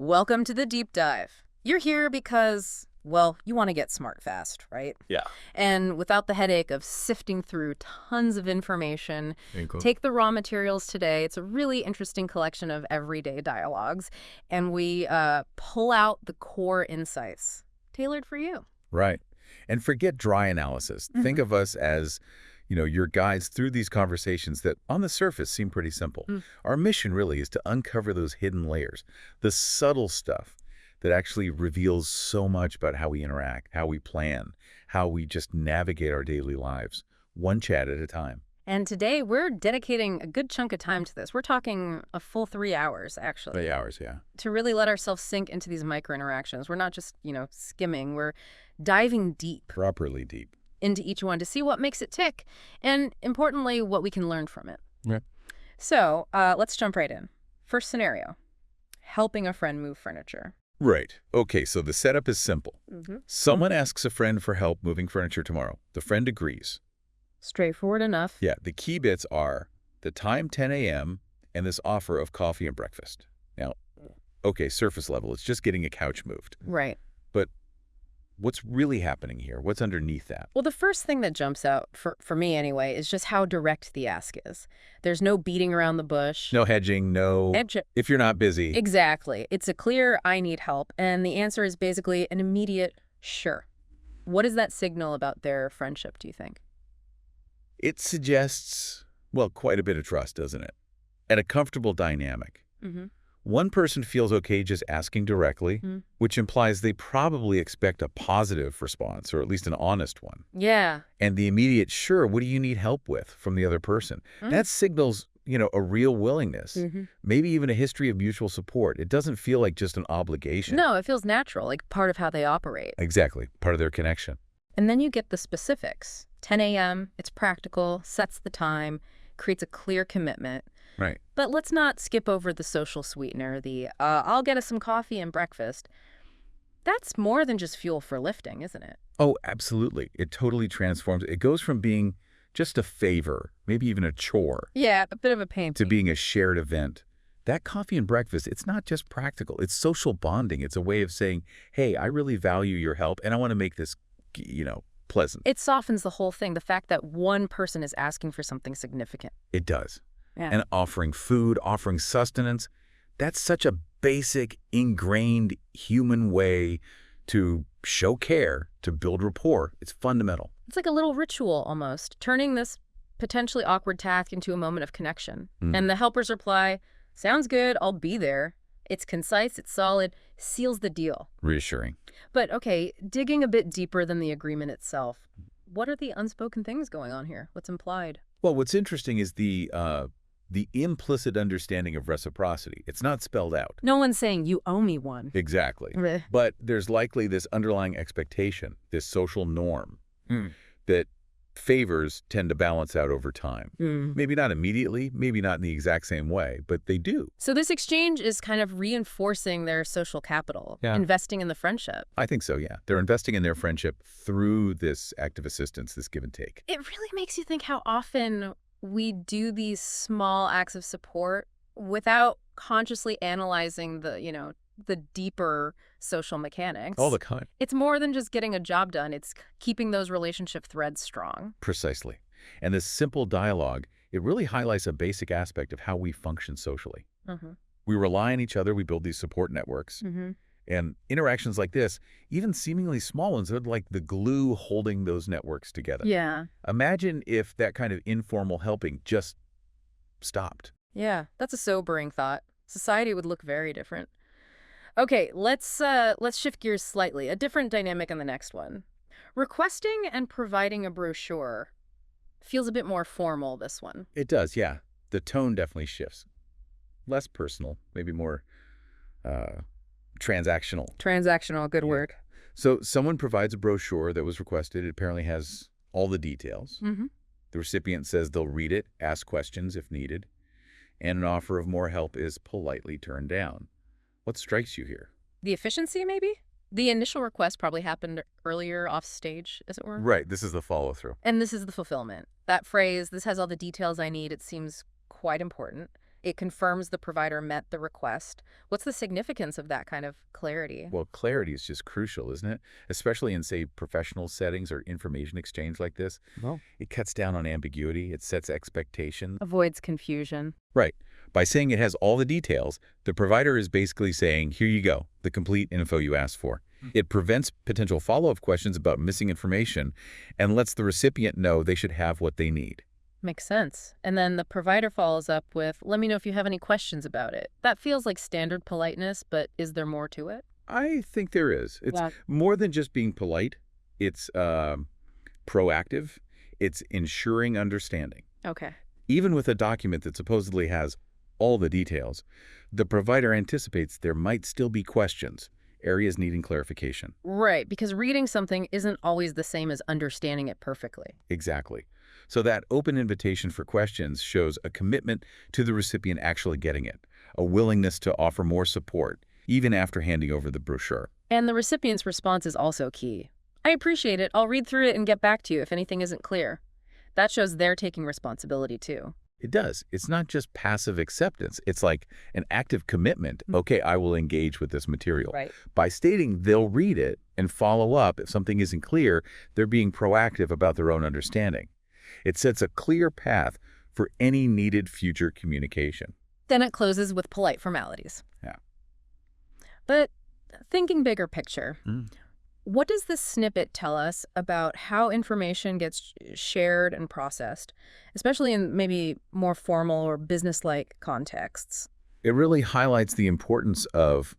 Welcome to the deep dive. You're here because, well, you want to get smart fast, right? Yeah. And without the headache of sifting through tons of information, Cool. take the raw materials today. It's a really interesting collection of everyday dialogues, and we pull out the core insights tailored for you. Right. And forget dry analysis. Think of us as, your guides through these conversations that on the surface seem pretty simple. Our mission really is to uncover those hidden layers, the subtle stuff that actually reveals so much about how we interact, how we plan, how we just navigate our daily lives, one chat at a time. And today we're dedicating a good chunk of time to this. We're talking a full 3 hours, actually. 3 hours, yeah. To really let ourselves sink into these micro-interactions. We're not just, skimming. We're diving deep. Properly deep. Into each one to see what makes it tick, and importantly, what we can learn from it. Yeah. So let's jump right in. First scenario, helping a friend move furniture. Right. Okay, so the setup is simple. Someone asks a friend for help moving furniture tomorrow. The friend agrees. Straightforward enough. Yeah, the key bits are the time 10 a.m. and this offer of coffee and breakfast. Now, okay, surface level, it's just getting a couch moved. Right. But what's really happening here? What's underneath that? Well, the first thing that jumps out, for me anyway, is just how direct the ask is. There's no beating around the bush. No hedging, no if you're not busy. Exactly. It's a clear, I need help. And the answer is basically an immediate, sure. What does that signal about their friendship, do you think? It suggests, well, quite a bit of trust, doesn't it? And a comfortable dynamic. One person feels okay just asking directly, which implies they probably expect a positive response, or at least an honest one. Yeah. And the immediate, sure, what do you need help with from the other person? That signals, a real willingness, maybe even a history of mutual support. It doesn't feel like just an obligation. No, it feels natural, like part of how they operate. Exactly, part of their connection. And then you get the specifics. 10 a.m., it's practical, sets the time, creates a clear commitment. Right. But let's not skip over the social sweetener, the I'll get us some coffee and breakfast. That's more than just fuel for lifting, isn't it? Oh, absolutely. It totally transforms. It goes from being just a favor, maybe even a chore. Yeah, a bit of a pain. To being a shared event. That coffee and breakfast, it's not just practical. It's social bonding. It's a way of saying, hey, I really value your help, and I want to make this, pleasant. It softens the whole thing, the fact that one person is asking for something significant. It does. Yeah. And offering food, offering sustenance, that's such a basic, ingrained human way to show care, to build rapport. It's fundamental. It's like a little ritual almost, turning this potentially awkward task into a moment of connection. And the helper's reply, sounds good, I'll be there. It's concise, it's solid, seals the deal. Reassuring. But okay, digging a bit deeper than the agreement itself, what are the unspoken things going on here? What's implied? Well, what's interesting is the implicit understanding of reciprocity. It's not spelled out. No one's saying you owe me one. Exactly. Bleh. But there's likely this underlying expectation, this social norm, that favors tend to balance out over time. Maybe not immediately, maybe not in the exact same way, but they do. So this exchange is kind of reinforcing their social capital, investing in the friendship. I think so, yeah. They're investing in their friendship through this act of assistance, this give and take. It really makes you think how often we do these small acts of support without consciously analyzing the deeper social mechanics. All the kind. It's more than just getting a job done. It's keeping those relationship threads strong. Precisely. And this simple dialogue, it really highlights a basic aspect of how we function socially. We rely on each other. We build these support networks. And interactions like this, even seemingly small ones, are like the glue holding those networks together. Yeah. Imagine if that kind of informal helping just stopped. Yeah, that's a sobering thought. Society would look very different. Okay, let's shift gears slightly. A different dynamic in the next one. Requesting and providing a brochure feels a bit more formal, this one. It does, yeah. The tone definitely shifts. Less personal, maybe more transactional. Transactional, good word. So someone provides a brochure that was requested. It apparently has all the details. The recipient says they'll read it, ask questions if needed, and an offer of more help is politely turned down. What strikes you here? The efficiency, maybe? The initial request probably happened earlier off stage, as it were. Right. This is the follow-through. And this is the fulfillment. That phrase, this has all the details I need, it seems quite important. It confirms the provider met the request. What's the significance of that kind of clarity? Well, clarity is just crucial, isn't it? Especially in, say, professional settings or information exchange like this. Well, It cuts down on ambiguity. It sets expectation. avoids confusion. Right. By saying it has all the details, the provider is basically saying, here you go, the complete info you asked for. It prevents potential follow-up questions about missing information and lets the recipient know they should have what they need. Makes sense. And then the provider follows up with, let me know if you have any questions about it. That feels like standard politeness, but is there more to it? I think there is. It's Yeah. more than just being polite. It's proactive. It's ensuring understanding. Okay. Even with a document that supposedly has all the details, the provider anticipates there might still be questions, areas needing clarification. Right, because reading something isn't always the same as understanding it perfectly. Exactly. So that open invitation for questions shows a commitment to the recipient actually getting it, a willingness to offer more support, even after handing over the brochure. And the recipient's response is also key. I appreciate it. I'll read through it and get back to you if anything isn't clear. That shows they're taking responsibility too. It does. It's not just passive acceptance. It's like an active commitment. Okay, I will engage with this material. Right. By stating they'll read it and follow up if something isn't clear, they're being proactive about their own understanding. It sets a clear path for any needed future communication. Then it closes with polite formalities. Yeah. But thinking bigger picture, Mm. what does this snippet tell us about how information gets shared and processed, especially in maybe more formal or business-like contexts? It really highlights the importance of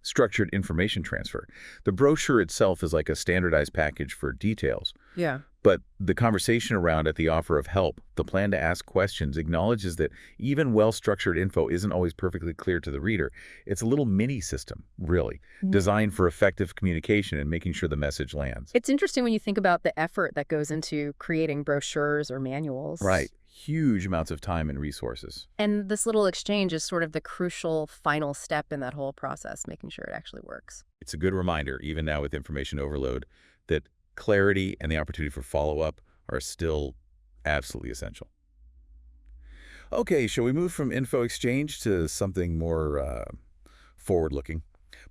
structured information transfer. The brochure itself is like a standardized package for details. Yeah. But the conversation around it, the offer of help, the plan to ask questions acknowledges that even well-structured info isn't always perfectly clear to the reader. It's a little mini system, really, designed for effective communication and making sure the message lands. It's interesting when you think about the effort that goes into creating brochures or manuals. Right. Huge amounts of time and resources. And this little exchange is sort of the crucial final step in that whole process, making sure it actually works. It's a good reminder, even now with information overload, that clarity and the opportunity for follow-up are still absolutely essential. Okay, shall we move from info exchange to something more forward-looking?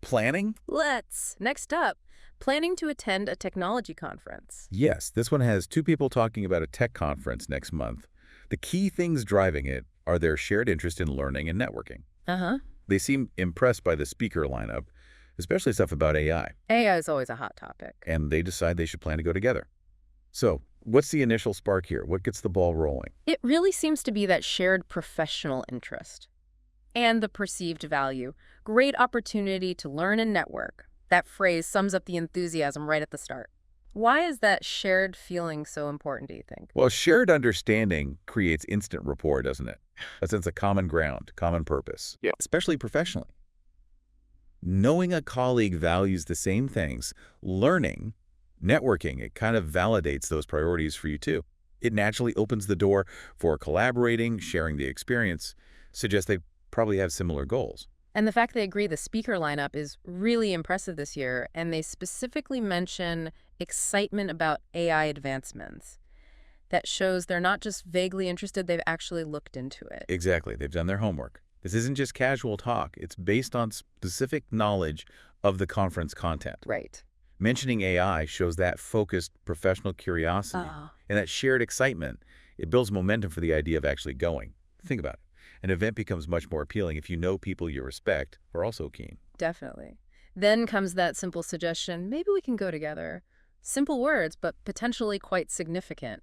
Planning? Let's. Next up, planning to attend a technology conference. Yes, this one has two people talking about a tech conference next month. The key things driving it are their shared interest in learning and networking. Uh-huh. They seem impressed by the speaker lineup, especially stuff about AI, AI is always a hot topic. and they decide they should plan to go together. So, what's the initial spark here? What gets the ball rolling? It really seems to be that shared professional interest and the perceived value. Great opportunity to learn and network. That phrase sums up the enthusiasm right at the start. Why is that shared feeling so important, do you think? Well, shared understanding creates instant rapport, doesn't it? A sense of common ground, common purpose. Yeah. Especially professionally. Knowing a colleague values the same things, learning, networking, it kind of validates those priorities for you too. It naturally opens the door for collaborating, sharing the experience, suggests they probably have similar goals. And the fact they agree the speaker lineup is really impressive this year, and they specifically mention excitement about AI advancements. That shows they're not just vaguely interested, they've actually looked into it. Exactly. They've done their homework. This isn't just casual talk. It's based on specific knowledge of the conference content. Right. Mentioning AI shows that focused professional curiosity and that shared excitement. It builds momentum for the idea of actually going. Think about it. An event becomes much more appealing if you know people you respect are also keen. Definitely. Then comes that simple suggestion, maybe we can go together. Simple words, but potentially quite significant.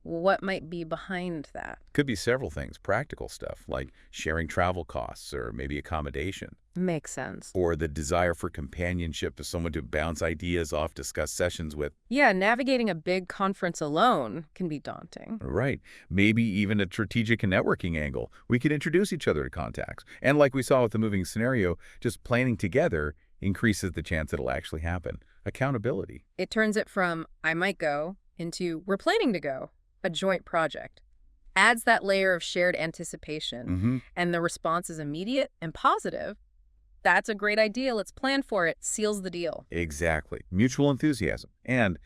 What might be behind that? Could be several things. Practical stuff like sharing travel costs or maybe accommodation. Makes sense. Or the desire for companionship as someone to bounce ideas off, discuss sessions with. Yeah, navigating a big conference alone can be daunting. Right. Maybe even a strategic and networking angle. We could introduce each other to contacts. And like we saw with the moving scenario, just planning together increases the chance it'll actually happen. Accountability. It turns it from, I might go, into, we're planning to go, a joint project. Adds that layer of shared anticipation, and the response is immediate and positive. That's a great idea. Let's plan for it. Seals the deal. Exactly. Mutual enthusiasm. And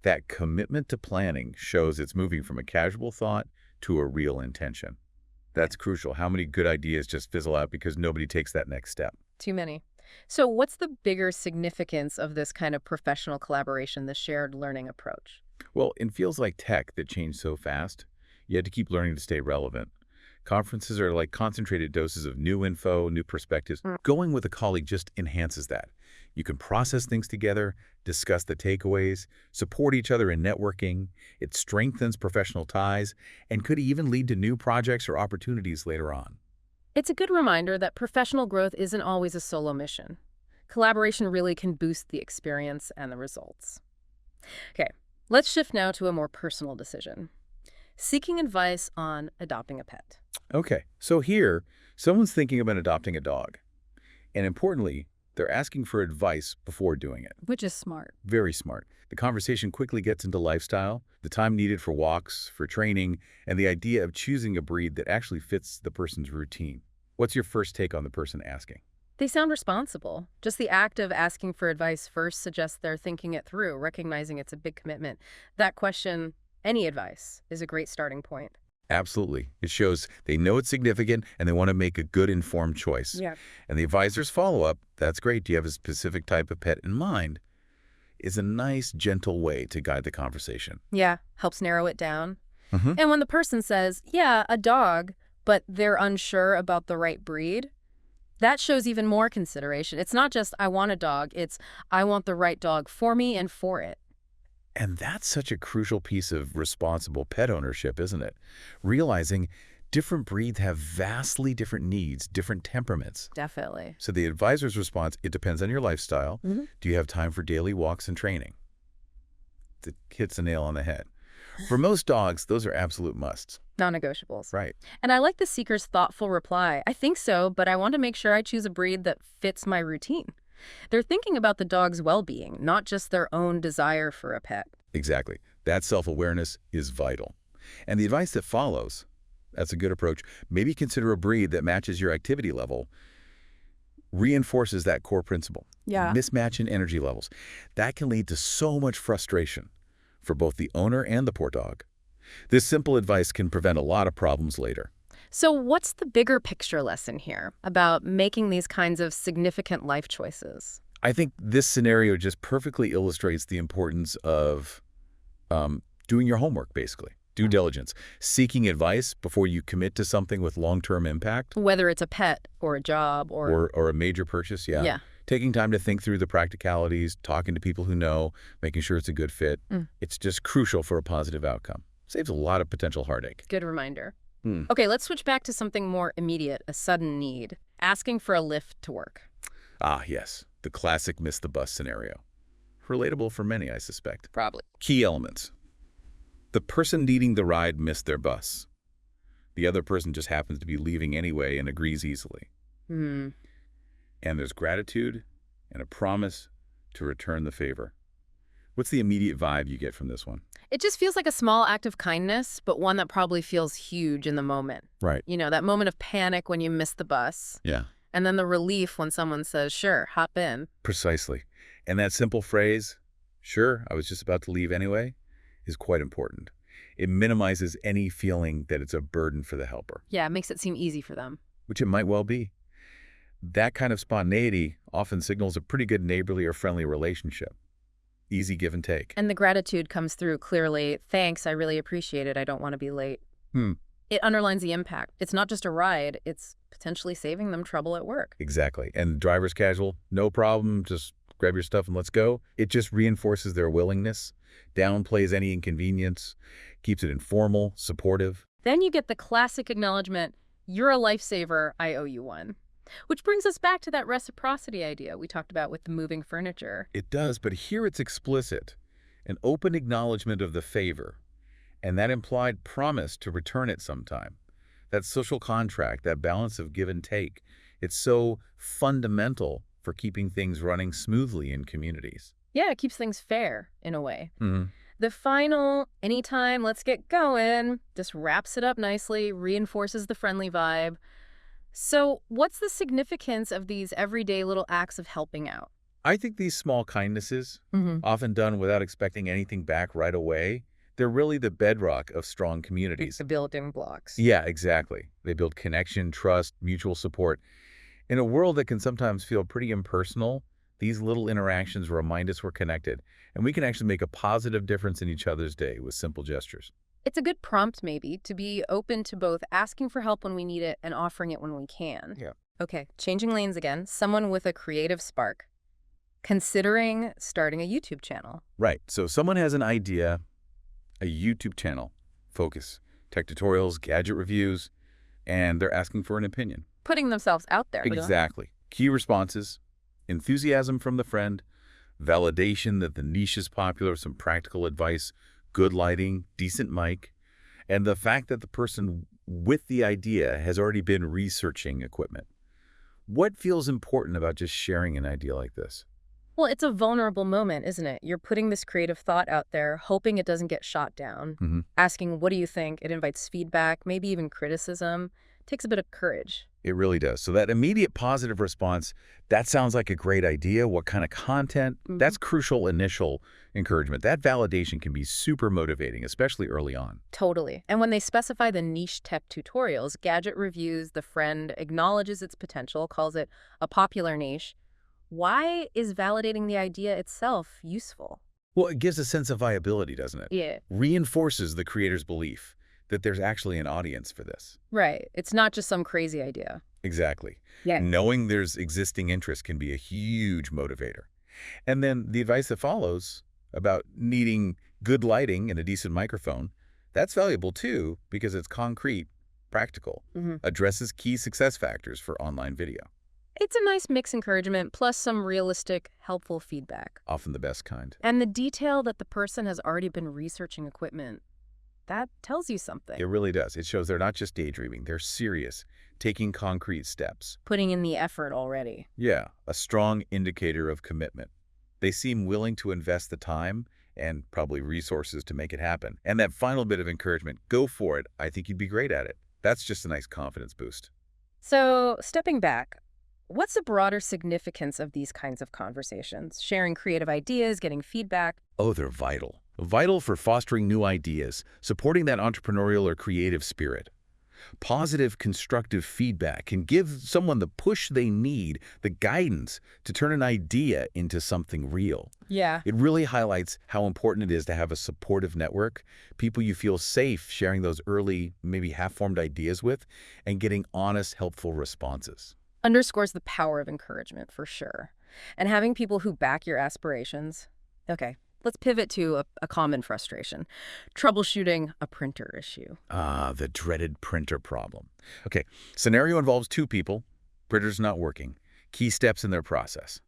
that commitment to planning shows it's moving from a casual thought to a real intention. That's crucial. How many good ideas just fizzle out because nobody takes that next step? Too many. So what's the bigger significance of this kind of professional collaboration, the shared learning approach? Well, in fields like tech that change so fast, you had to keep learning to stay relevant. Conferences are like concentrated doses of new info, new perspectives. Going with a colleague just enhances that. You can process things together, discuss the takeaways, support each other in networking. It strengthens professional ties and could even lead to new projects or opportunities later on. It's a good reminder that professional growth isn't always a solo mission. Collaboration really can boost the experience and the results. Okay, let's shift now to a more personal decision. Seeking advice on adopting a pet. Okay, so here, someone's thinking about adopting a dog. And importantly, they're asking for advice before doing it. Which is smart. Very smart. The conversation quickly gets into lifestyle, the time needed for walks, for training, and the idea of choosing a breed that actually fits the person's routine. What's your first take on the person asking? They sound responsible. Just the act of asking for advice first suggests they're thinking it through, recognizing it's a big commitment. That question, any advice, is a great starting point. Absolutely. It shows they know it's significant and they want to make a good informed choice. Yeah. And the advisor's follow-up, that's great. Do you have a specific type of pet in mind? Is a nice, gentle way to guide the conversation. Yeah, helps narrow it down. Mm-hmm. And when the person says, yeah, a dog, but they're unsure about the right breed, that shows even more consideration. It's not just, I want a dog, it's, I want the right dog for me and for it. And that's such a crucial piece of responsible pet ownership, isn't it? Realizing different breeds have vastly different needs, different temperaments. Definitely. So the advisor's response, it depends on your lifestyle. Mm-hmm. Do you have time for daily walks and training? That hits the nail on the head. For most dogs, those are absolute musts. Non-negotiables. Right. And I like the seeker's thoughtful reply. I think so, but I want to make sure I choose a breed that fits my routine. They're thinking about the dog's well-being, not just their own desire for a pet. Exactly. That self-awareness is vital. And the advice that follows, that's a good approach. Maybe consider a breed that matches your activity level, reinforces that core principle. Yeah. Mismatch in energy levels. That can lead to so much frustration for both the owner and the poor dog. This simple advice can prevent a lot of problems later. So what's the bigger picture lesson here about making these kinds of significant life choices? I think this scenario just perfectly illustrates the importance of doing your homework, basically. Due diligence. Seeking advice before you commit to something with long-term impact. Whether it's a pet or a job or a major purchase, yeah. Yeah. Taking time to think through the practicalities, talking to people who know, making sure it's a good fit. It's just crucial for a positive outcome. Saves a lot of potential heartache. Good reminder. Okay, let's switch back to something more immediate, a sudden need. Asking for a lift to work. Ah, yes. The classic miss the bus scenario. Relatable for many, I suspect. Probably. Key elements. The person needing the ride missed their bus. The other person just happens to be leaving anyway and agrees easily. And there's gratitude and a promise to return the favor. What's the immediate vibe you get from this one? It just feels like a small act of kindness, but one that probably feels huge in the moment. Right. You know, that moment of panic when you miss the bus. Yeah. And then the relief when someone says, sure, hop in. Precisely. And that simple phrase, sure, I was just about to leave anyway, is quite important. It minimizes any feeling that it's a burden for the helper. Yeah, it makes it seem easy for them. Which it might well be. That kind of spontaneity often signals a pretty good neighborly or friendly relationship. Easy give and take. And the gratitude comes through clearly. Thanks, I really appreciate it. I don't want to be late. It underlines the impact. It's not just a ride. It's potentially saving them trouble at work. Exactly. And driver's casual, no problem, just grab your stuff and let's go. It just reinforces their willingness, downplays any inconvenience, keeps it informal, supportive. Then you get the classic acknowledgement, you're a lifesaver, I owe you one. Which brings us back to that reciprocity idea we talked about with the moving furniture. It does, but here it's explicit. An open acknowledgement of the favor, and that implied promise to return it sometime. That social contract, that balance of give and take, it's so fundamental for keeping things running smoothly in communities. Yeah, it keeps things fair, in a way. The final, anytime, let's get going, just wraps it up nicely, reinforces the friendly vibe. So what's the significance of these everyday little acts of helping out? I think these small kindnesses, often done without expecting anything back right away, They're really the bedrock of strong communities. The building blocks. Yeah, exactly. They build connection, trust, mutual support. In a world that can sometimes feel pretty impersonal, these little interactions remind us we're connected, and we can actually make a positive difference in each other's day with simple gestures. It's a good prompt, maybe, to be open to both asking for help when we need it and offering it when we can. Yeah. Okay, changing lanes again. Someone with a creative spark, considering starting a YouTube channel. Right. So someone has an idea, a YouTube channel, focus, tech tutorials, gadget reviews, and they're asking for an opinion. Putting themselves out there. Exactly. Key responses: enthusiasm from the friend, validation that the niche is popular, some practical advice, good lighting, decent mic, and the fact that the person with the idea has already been researching equipment. What feels important about just sharing an idea like this? Well, it's a vulnerable moment, isn't it? You're putting this creative thought out there, hoping it doesn't get shot down. Asking, what do you think? It invites feedback, maybe even criticism. Takes a bit of courage. It really does. So that immediate positive response, that sounds like a great idea. What kind of content? That's crucial initial encouragement. That validation can be super motivating, especially early on. Totally. And when they specify the niche tech tutorials, gadget reviews, the friend acknowledges its potential, calls it a popular niche. Why is validating the idea itself useful? Well, it gives a sense of viability, doesn't it? Yeah. Reinforces the creator's belief that there's actually an audience for this. Right. It's not just some crazy idea. Exactly. Yeah. Knowing there's existing interest can be a huge motivator. And then the advice that follows about needing good lighting and a decent microphone, that's valuable too because it's concrete, practical, addresses key success factors for online video. It's a nice mix encouragement plus some realistic, helpful feedback. Often the best kind. And the detail that the person has already been researching equipment, that tells you something. It really does. It shows they're not just daydreaming, they're serious, taking concrete steps. Putting in the effort already. Yeah, a strong indicator of commitment. They seem willing to invest the time and probably resources to make it happen. And that final bit of encouragement, go for it. I think you'd be great at it. That's just a nice confidence boost. So, stepping back, what's the broader significance of these kinds of conversations? Sharing creative ideas, getting feedback? Oh, they're vital. Vital for fostering new ideas, supporting that entrepreneurial or creative spirit. Positive, constructive feedback can give someone the push they need, the guidance to turn an idea into something real. Yeah. It really highlights how important it is to have a supportive network, people you feel safe sharing those early, maybe half-formed ideas with, and getting honest, helpful responses. Underscores the power of encouragement, for sure. And having people who back your aspirations. Okay, let's pivot to a common frustration. Troubleshooting a printer issue. Ah, the dreaded printer problem. Okay, scenario involves two people, printer's not working, key steps in their process.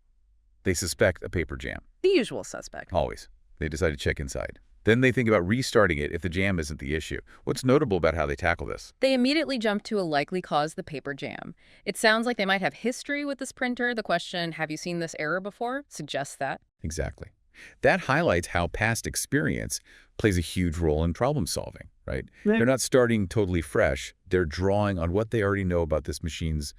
They suspect a paper jam. The usual suspect. Always. They decide to check inside. Then they think about restarting it if the jam isn't the issue. What's notable about how they tackle this? They immediately jump to a likely cause, the paper jam. It sounds like they might have history with this printer. The question, have you seen this error before, suggests that. Exactly. That highlights how past experience plays a huge role in problem solving, right? They're not starting totally fresh. They're drawing on what they already know about this machine's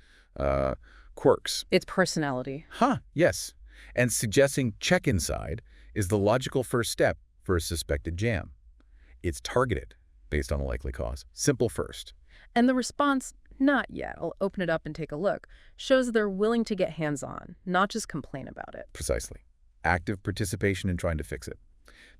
quirks. Its personality. Yes. And suggesting check inside is the logical first step for a suspected jam. It's targeted based on a likely cause. Simple first. And the response, not yet, I'll open it up and take a look, shows they're willing to get hands-on, not just complain about it. Precisely. Active participation in trying to fix it.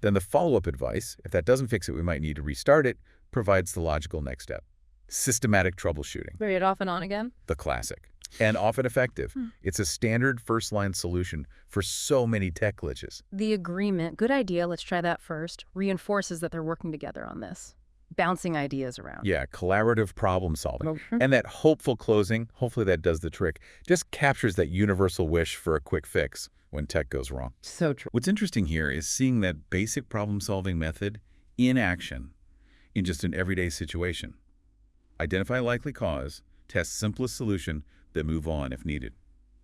Then the follow-up advice, if that doesn't fix it, we might need to restart it, provides the logical next step. Systematic troubleshooting. Very off and on again? The classic. And often effective. It's a standard first-line solution for so many tech glitches. The agreement, good idea, let's try that first, reinforces that they're working together on this. Bouncing ideas around. Yeah, collaborative problem solving. And that hopeful closing, hopefully that does the trick, just captures that universal wish for a quick fix when tech goes wrong. So true. What's interesting here is seeing that basic problem-solving method in action in just an everyday situation. Identify likely cause, test simplest solution, then move on if needed.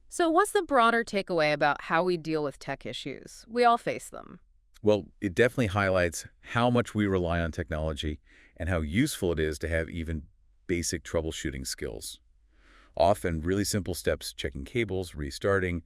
So what's the broader takeaway about how we deal with tech issues? We all face them. Well, it definitely highlights how much we rely on technology and how useful it is to have even basic troubleshooting skills. Often really simple steps, checking cables, restarting,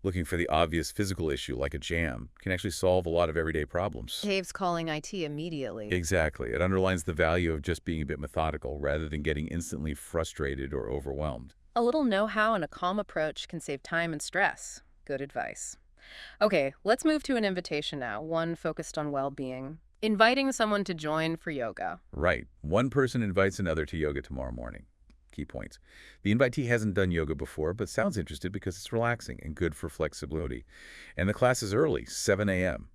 Looking for the obvious physical issue like a jam can actually solve a lot of everyday problems. Caves calling IT immediately. Exactly. It underlines the value of just being a bit methodical rather than getting instantly frustrated or overwhelmed. A little know-how and a calm approach can save time and stress. Good advice. Okay, let's move to an invitation now, one focused on well-being. Inviting someone to join for yoga. Right. One person invites another to yoga tomorrow morning. Key points. The invitee hasn't done yoga before, but sounds interested because it's relaxing and good for flexibility. And the class is early, 7 a.m.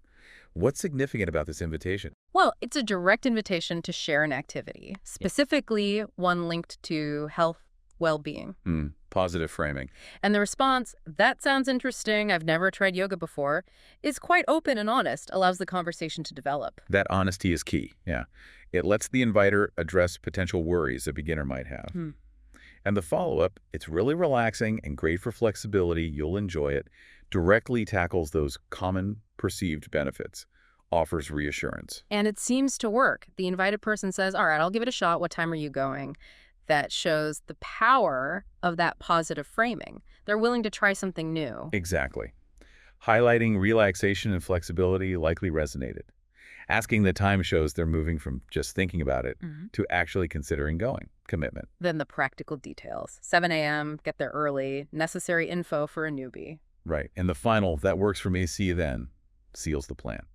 What's significant about this invitation? Well, it's a direct invitation to share an activity, specifically one linked to health, well-being. Positive framing. And the response, "That sounds interesting, I've never tried yoga before," is quite open and honest, allows the conversation to develop. That honesty is key, yeah. It lets the inviter address potential worries a beginner might have. And the follow-up, it's really relaxing and great for flexibility, you'll enjoy it, directly tackles those common perceived benefits, offers reassurance. And it seems to work. The invited person says, "All right, I'll give it a shot. What time are you going?" That shows the power of that positive framing. They're willing to try something new. Exactly. Highlighting relaxation and flexibility likely resonated. Asking the time shows they're moving from just thinking about it to actually considering going. Commitment. Then the practical details. 7 a.m., get there early, necessary info for a newbie. Right. And the final, "that works for me, see you then," seals the plan.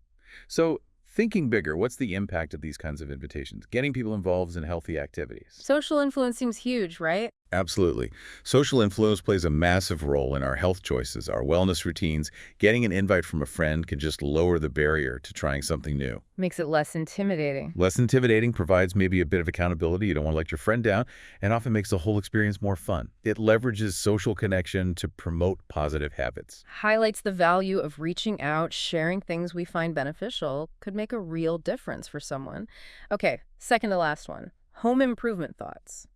So, thinking bigger, what's the impact of these kinds of invitations? Getting people involved in healthy activities. Social influence seems huge, right? Absolutely. Social influence plays a massive role in our health choices, our wellness routines. Getting an invite from a friend can just lower the barrier to trying something new. Makes it less intimidating. Less intimidating, provides maybe a bit of accountability. You don't want to let your friend down, and often makes the whole experience more fun. It leverages social connection to promote positive habits. Highlights the value of reaching out, sharing things we find beneficial could make a real difference for someone. Okay, second to last one. Home improvement thoughts.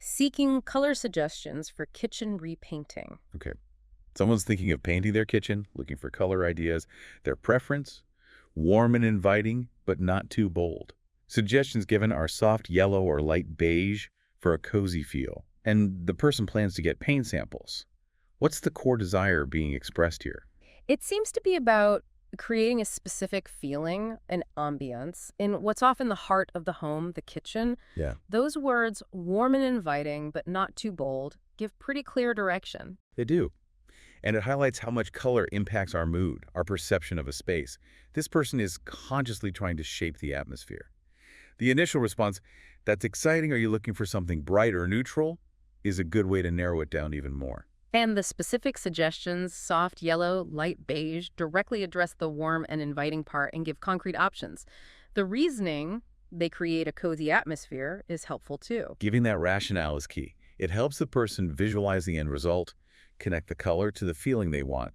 Seeking color suggestions for kitchen repainting. Okay. Someone's thinking of painting their kitchen, looking for color ideas. Their preference? Warm and inviting, but not too bold. Suggestions given are soft yellow or light beige for a cozy feel. And the person plans to get paint samples. What's the core desire being expressed here? It seems to be about creating a specific feeling, an ambience, in what's often the heart of the home, the kitchen. Yeah. Those words, warm and inviting, but not too bold, give pretty clear direction. They do. And it highlights how much color impacts our mood, our perception of a space. This person is consciously trying to shape the atmosphere. The initial response, "That's exciting, are you looking for something bright or neutral?" is a good way to narrow it down even more. And the specific suggestions, soft yellow, light beige, directly address the warm and inviting part and give concrete options. The reasoning, they create a cozy atmosphere, is helpful too. Giving that rationale is key. It helps the person visualize the end result, connect the color to the feeling they want.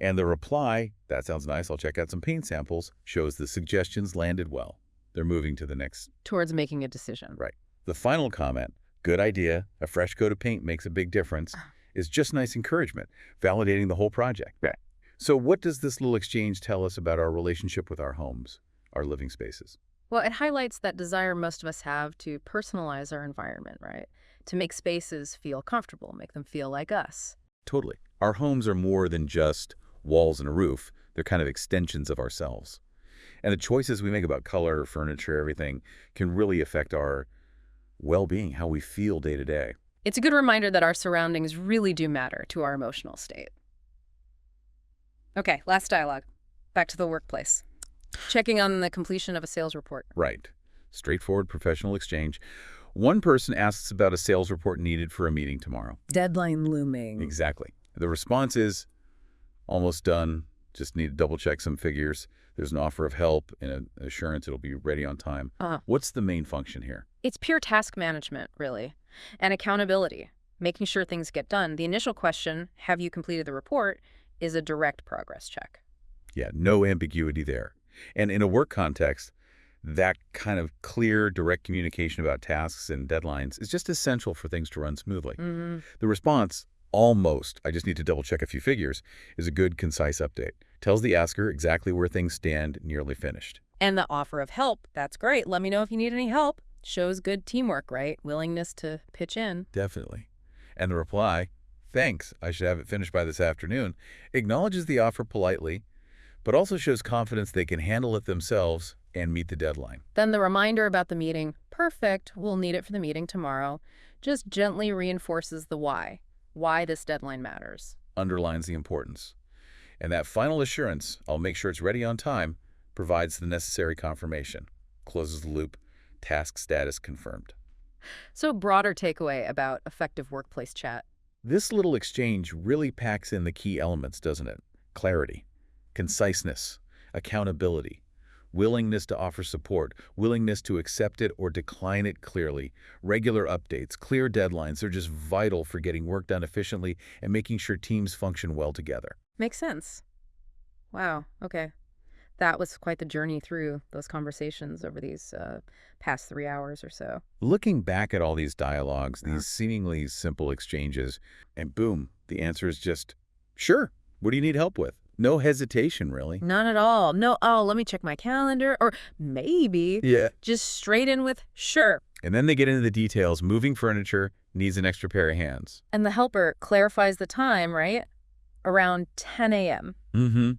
And the reply, "That sounds nice, I'll check out some paint samples," shows the suggestions landed well. They're moving to the next. Towards making a decision. Right. The final comment, "Good idea, a fresh coat of paint makes a big difference," is just nice encouragement, validating the whole project. Right. So what does this little exchange tell us about our relationship with our homes, our living spaces? Well, it highlights that desire most of us have to personalize our environment, right? To make spaces feel comfortable, make them feel like us. Totally. Our homes are more than just walls and a roof. They're kind of extensions of ourselves. And the choices we make about color, furniture, everything can really affect our well-being, how we feel day to day. It's a good reminder that our surroundings really do matter to our emotional state. Okay, last dialogue. Back to the workplace. Checking on the completion of a sales report. Right. Straightforward professional exchange. One person asks about a sales report needed for a meeting tomorrow. Deadline looming. Exactly. The response is, "Almost done. Just need to double check some figures. There's an offer of help and an assurance it'll be ready on time." What's the main function here? It's pure task management, really, and accountability, making sure things get done. The initial question, "Have you completed the report?" is a direct progress check. Yeah, no ambiguity there. And in a work context, that kind of clear, direct communication about tasks and deadlines is just essential for things to run smoothly. The response, "Almost, I just need to double check a few figures," is a good, concise update. Tells the asker exactly where things stand, nearly finished. And the offer of help, "That's great, let me know if you need any help," shows good teamwork, right? Willingness to pitch in. Definitely. And the reply, thanks, I should have it finished by this afternoon, acknowledges the offer politely, but also shows confidence they can handle it themselves and meet the deadline. Then the reminder about the meeting, perfect, we'll need it for the meeting tomorrow, just gently reinforces the why this deadline matters. Underlines the importance. And that final assurance, I'll make sure it's ready on time, provides the necessary confirmation. Closes the loop. Task status confirmed. So broader takeaway about effective workplace chat. This little exchange really packs in the key elements, doesn't it? Clarity, conciseness, accountability, willingness to offer support, willingness to accept it or decline it clearly, regular updates, clear deadlines. They're just vital for getting work done efficiently and making sure teams function well together. Makes sense. Wow, okay. That was quite the journey through those conversations over these past 3 hours or so. Looking back at all these dialogues, these seemingly simple exchanges, and boom, the answer is just, sure, what do you need help with? No hesitation, really. None at all. No, oh, let me check my calendar. Or maybe Yeah. just straight in with, sure. And then they get into the details. Moving furniture needs an extra pair of hands. And the helper clarifies the time, right? Around 10 a.m. Mm-hmm.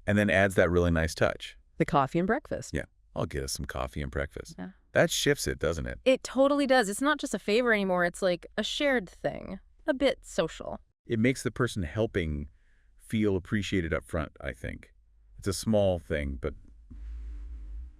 And then adds that really nice touch. The coffee and breakfast. Yeah, I'll get us some coffee and breakfast. Yeah. That shifts it, doesn't it? It totally does. It's not just a favor anymore. It's like a shared thing, a bit social. It makes the person helping feel appreciated up front, I think. It's a small thing, but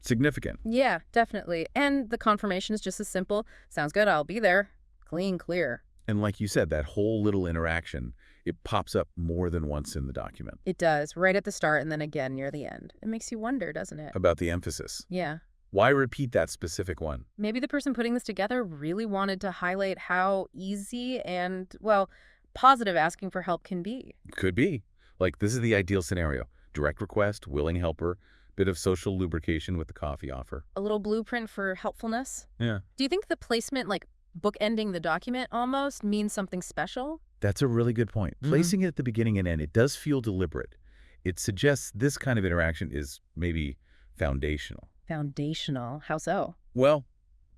significant. Yeah, definitely. And the confirmation is just as simple. Sounds good, I'll be there. Clean, clear. And like you said, that whole little interaction, it pops up more than once in the document. It does, right at the start and then again near the end. It makes you wonder, doesn't it? About the emphasis. Yeah. Why repeat that specific one? Maybe the person putting this together really wanted to highlight how easy and, well, positive asking for help can be. Could be. Like, this is the ideal scenario. Direct request, willing helper, bit of social lubrication with the coffee offer. A little blueprint for helpfulness. Yeah. Do you think the placement, like bookending the document almost, means something special? That's a really good point. Placing it at the beginning and end, it does feel deliberate. It suggests this kind of interaction is maybe foundational. Foundational. How so? Well,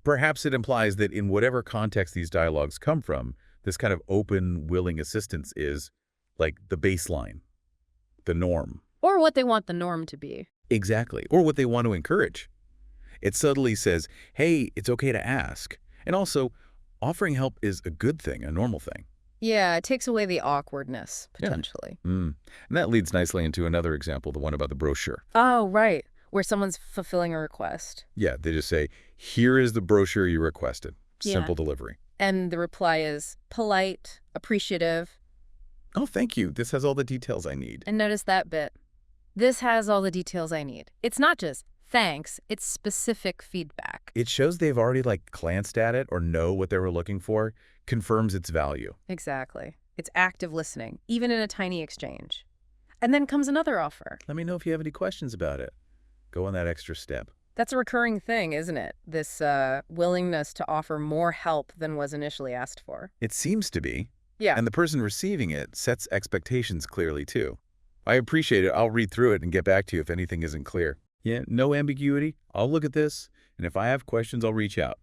perhaps it implies that in whatever context these dialogues come from, this kind of open, willing assistance is like the baseline, the norm. Or what they want the norm to be. Exactly. Or what they want to encourage. It subtly says, hey, it's okay to ask. And also, offering help is a good thing, a normal thing. Yeah, it takes away the awkwardness, potentially. And that leads nicely into another example, the one about the brochure. Oh, right. Where someone's fulfilling a request. Yeah, they just say, here is the brochure you requested. Yeah. Simple delivery. And the reply is polite, appreciative. Oh, thank you. This has all the details I need. And notice that bit. This has all the details I need. It's not just thanks, it's specific feedback. It shows they've already glanced at it or know what they were looking for, confirms its value. Exactly. It's active listening, even in a tiny exchange. And then comes another offer. Let me know if you have any questions about it. Go on that extra step. That's a recurring thing, isn't it? This willingness to offer more help than was initially asked for. It seems to be. Yeah. And the person receiving it sets expectations clearly, too. I appreciate it. I'll read through it and get back to you if anything isn't clear. Yeah, no ambiguity. I'll look at this, and if I have questions, I'll reach out.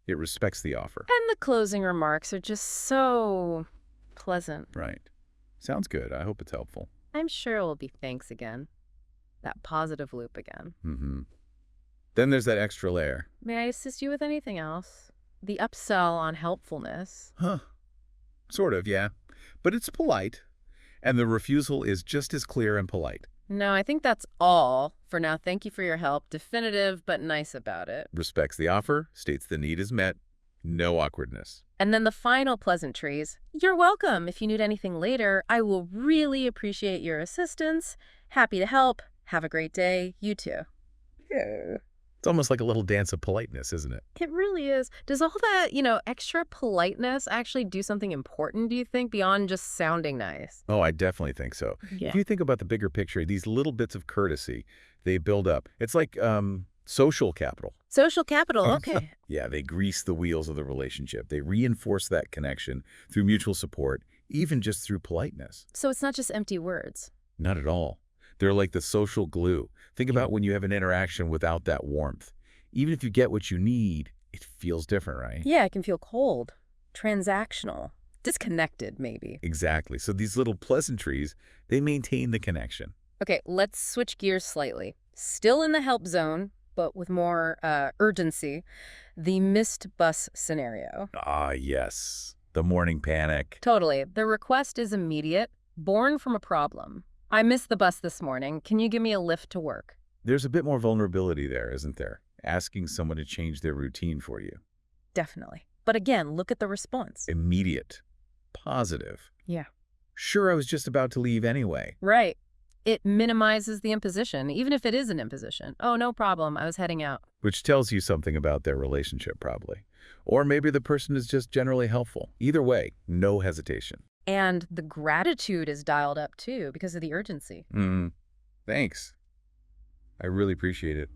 It respects the offer. And the closing remarks are just so pleasant. Right. Sounds good. I hope it's helpful. I'm sure it will be thanks again. That positive loop again. Then there's that extra layer. May I assist you with anything else? The upsell on helpfulness. Huh. Sort of, yeah. But it's polite. And the refusal is just as clear and polite. No, I think that's all for now. Thank you for your help. Definitive, but nice about it. Respects the offer, states the need is met, no awkwardness. And then the final pleasantries. You're welcome. If you need anything later, I will really appreciate your assistance. Happy to help. Have a great day. You too. Yeah. It's almost like a little dance of politeness, isn't it? It really is. Does all that, extra politeness actually do something important, do you think, beyond just sounding nice? Oh, I definitely think so. Yeah. If you think about the bigger picture, these little bits of courtesy, they build up. It's like social capital. Social capital, okay. Yeah, they grease the wheels of the relationship. They reinforce that connection through mutual support, even just through politeness. So it's not just empty words. Not at all. They're like the social glue. Think about when you have an interaction without that warmth. Even if you get what you need, it feels different, right? Yeah, it can feel cold, transactional. disconnected, maybe. Exactly. So these little pleasantries, they maintain the connection. Okay, let's switch gears slightly. Still in the help zone, but with more urgency, the missed bus scenario. Ah, yes. The morning panic. Totally. The request is immediate, born from a problem. I missed the bus this morning. Can you give me a lift to work? There's a bit more vulnerability there, isn't there? Asking someone to change their routine for you. Definitely. But again, look at the response. Immediate. Positive. Yeah. Sure, I was just about to leave anyway. Right. It minimizes the imposition, even if it is an imposition. Oh, no problem. I was heading out. Which tells you something about their relationship, probably. Or maybe the person is just generally helpful. Either way, no hesitation. And the gratitude is dialed up, too, because of the urgency. Thanks. I really appreciate it.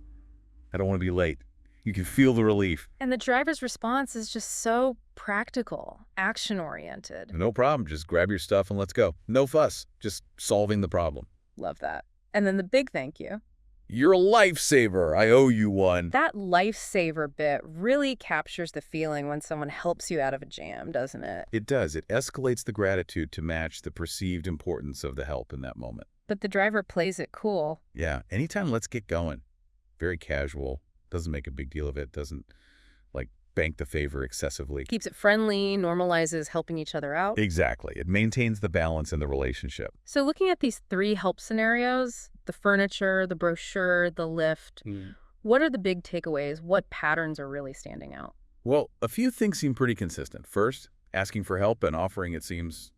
I don't want to be late. You can feel the relief. And the driver's response is just so practical, action-oriented. No problem. Just grab your stuff and let's go. No fuss. Just solving the problem. Love that. And then the big thank you. You're a lifesaver. I owe you one. That lifesaver bit really captures the feeling when someone helps you out of a jam, doesn't it? It does. It escalates the gratitude to match the perceived importance of the help in that moment. But the driver plays it cool. Yeah. Anytime, let's get going. Very casual. Doesn't make a big deal of it. Doesn't, like, bank the favor excessively. Keeps it friendly, normalizes helping each other out. Exactly. It maintains the balance in the relationship. So looking at these three help scenarios, the furniture, the brochure, the lift, what are the big takeaways? What patterns are really standing out? Well, a few things seem pretty consistent. First, asking for help and offering it seems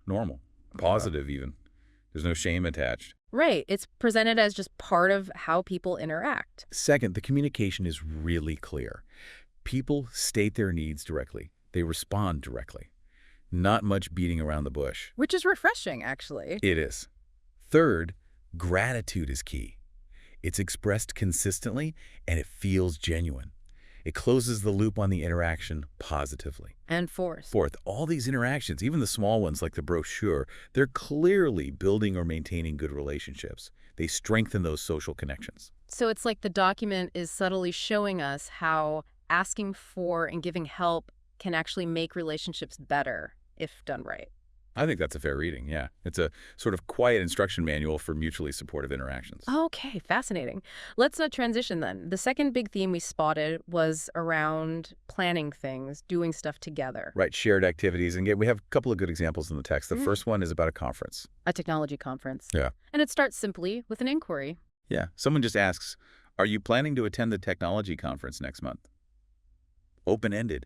normal, positive even. There's no shame attached. Right. It's presented as just part of how people interact. Second, the communication is really clear. People state their needs directly. They respond directly. Not much beating around the bush. Which is refreshing, actually. It is. Third, gratitude is key. It's expressed consistently and it feels genuine. It closes the loop on the interaction positively. And fourth, all these interactions, even the small ones like the brochure, they're clearly building or maintaining good relationships. They strengthen those social connections. so it's like the document is subtly showing us how asking for and giving help can actually make relationships better if done right. I think that's a fair reading, yeah. It's a sort of quiet instruction manual for mutually supportive interactions. Okay, fascinating. Let's transition then. The second big theme we spotted was around planning things, doing stuff together. Right, shared activities. And we have a couple of good examples in the text. The first one is about a conference. A technology conference. Yeah. And it starts simply with an inquiry. Yeah, someone just asks, are you planning to attend the technology conference next month? Open-ended.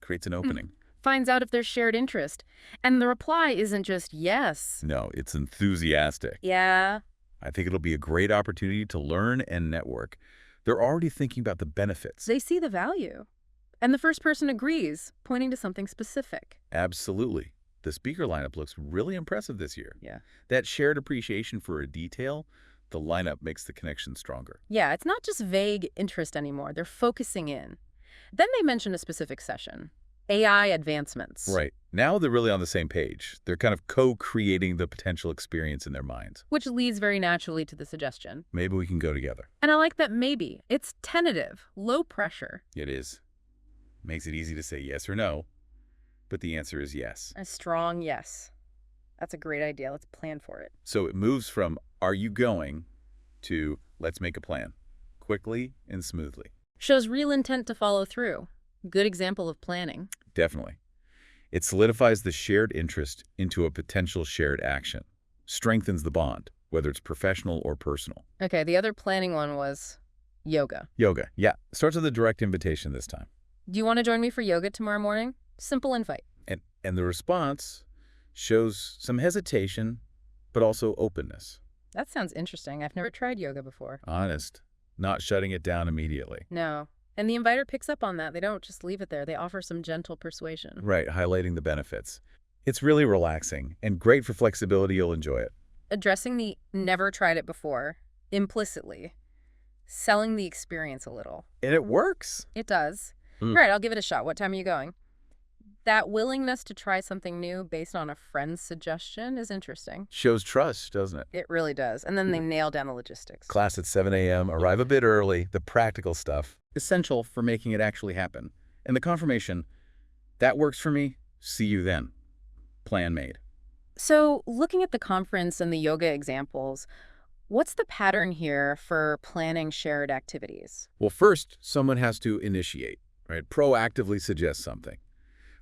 Creates an opening. Finds out if there's shared interest. And the reply isn't just yes. No, it's enthusiastic. Yeah. I think it'll be a great opportunity to learn and network. They're already thinking about the benefits. They see the value. And the first person agrees, pointing to something specific. Absolutely. The speaker lineup looks really impressive this year. Yeah. That shared appreciation for a detail, the lineup makes the connection stronger. Yeah, it's not just vague interest anymore. They're focusing in. Then they mention a specific session. AI advancements. Right. Now they're really on the same page. They're kind of co-creating the potential experience in their minds. Which leads very naturally to the suggestion. Maybe we can go together. And I like that maybe. It's tentative, low pressure. It is. Makes it easy to say yes or no, but the answer is yes. A strong yes. That's a great idea. Let's plan for it. So it moves from, are you going, to let's make a plan, quickly and smoothly. Shows real intent to follow through. Good example of planning. Definitely. It solidifies the shared interest into a potential shared action, strengthens the bond, whether it's professional or personal. Okay, the other planning one was yoga. Yoga, yeah. Starts with a direct invitation this time. Do you want to join me for yoga tomorrow morning? Simple invite. And the response shows some hesitation, but also openness. That sounds interesting. I've never tried yoga before. Honest, not shutting it down immediately. No. And the inviter picks up on that. They don't just leave it there. They offer some gentle persuasion. Right, highlighting the benefits. It's really relaxing and great for flexibility. You'll enjoy it. Addressing the never tried it before, implicitly. Selling the experience a little. And it works. It does. All right, I'll give it a shot. What time are you going? That willingness to try something new based on a friend's suggestion is interesting. Shows trust, doesn't it? It really does. And then they nail down the logistics. Class at 7 a.m., arrive a bit early, the practical stuff. Essential for making it actually happen. And the confirmation, that works for me, see you then. plan made. So, looking at the conference and the yoga examples, what's the pattern here for planning shared activities? Well, first, someone has to initiate, right? Proactively suggest something,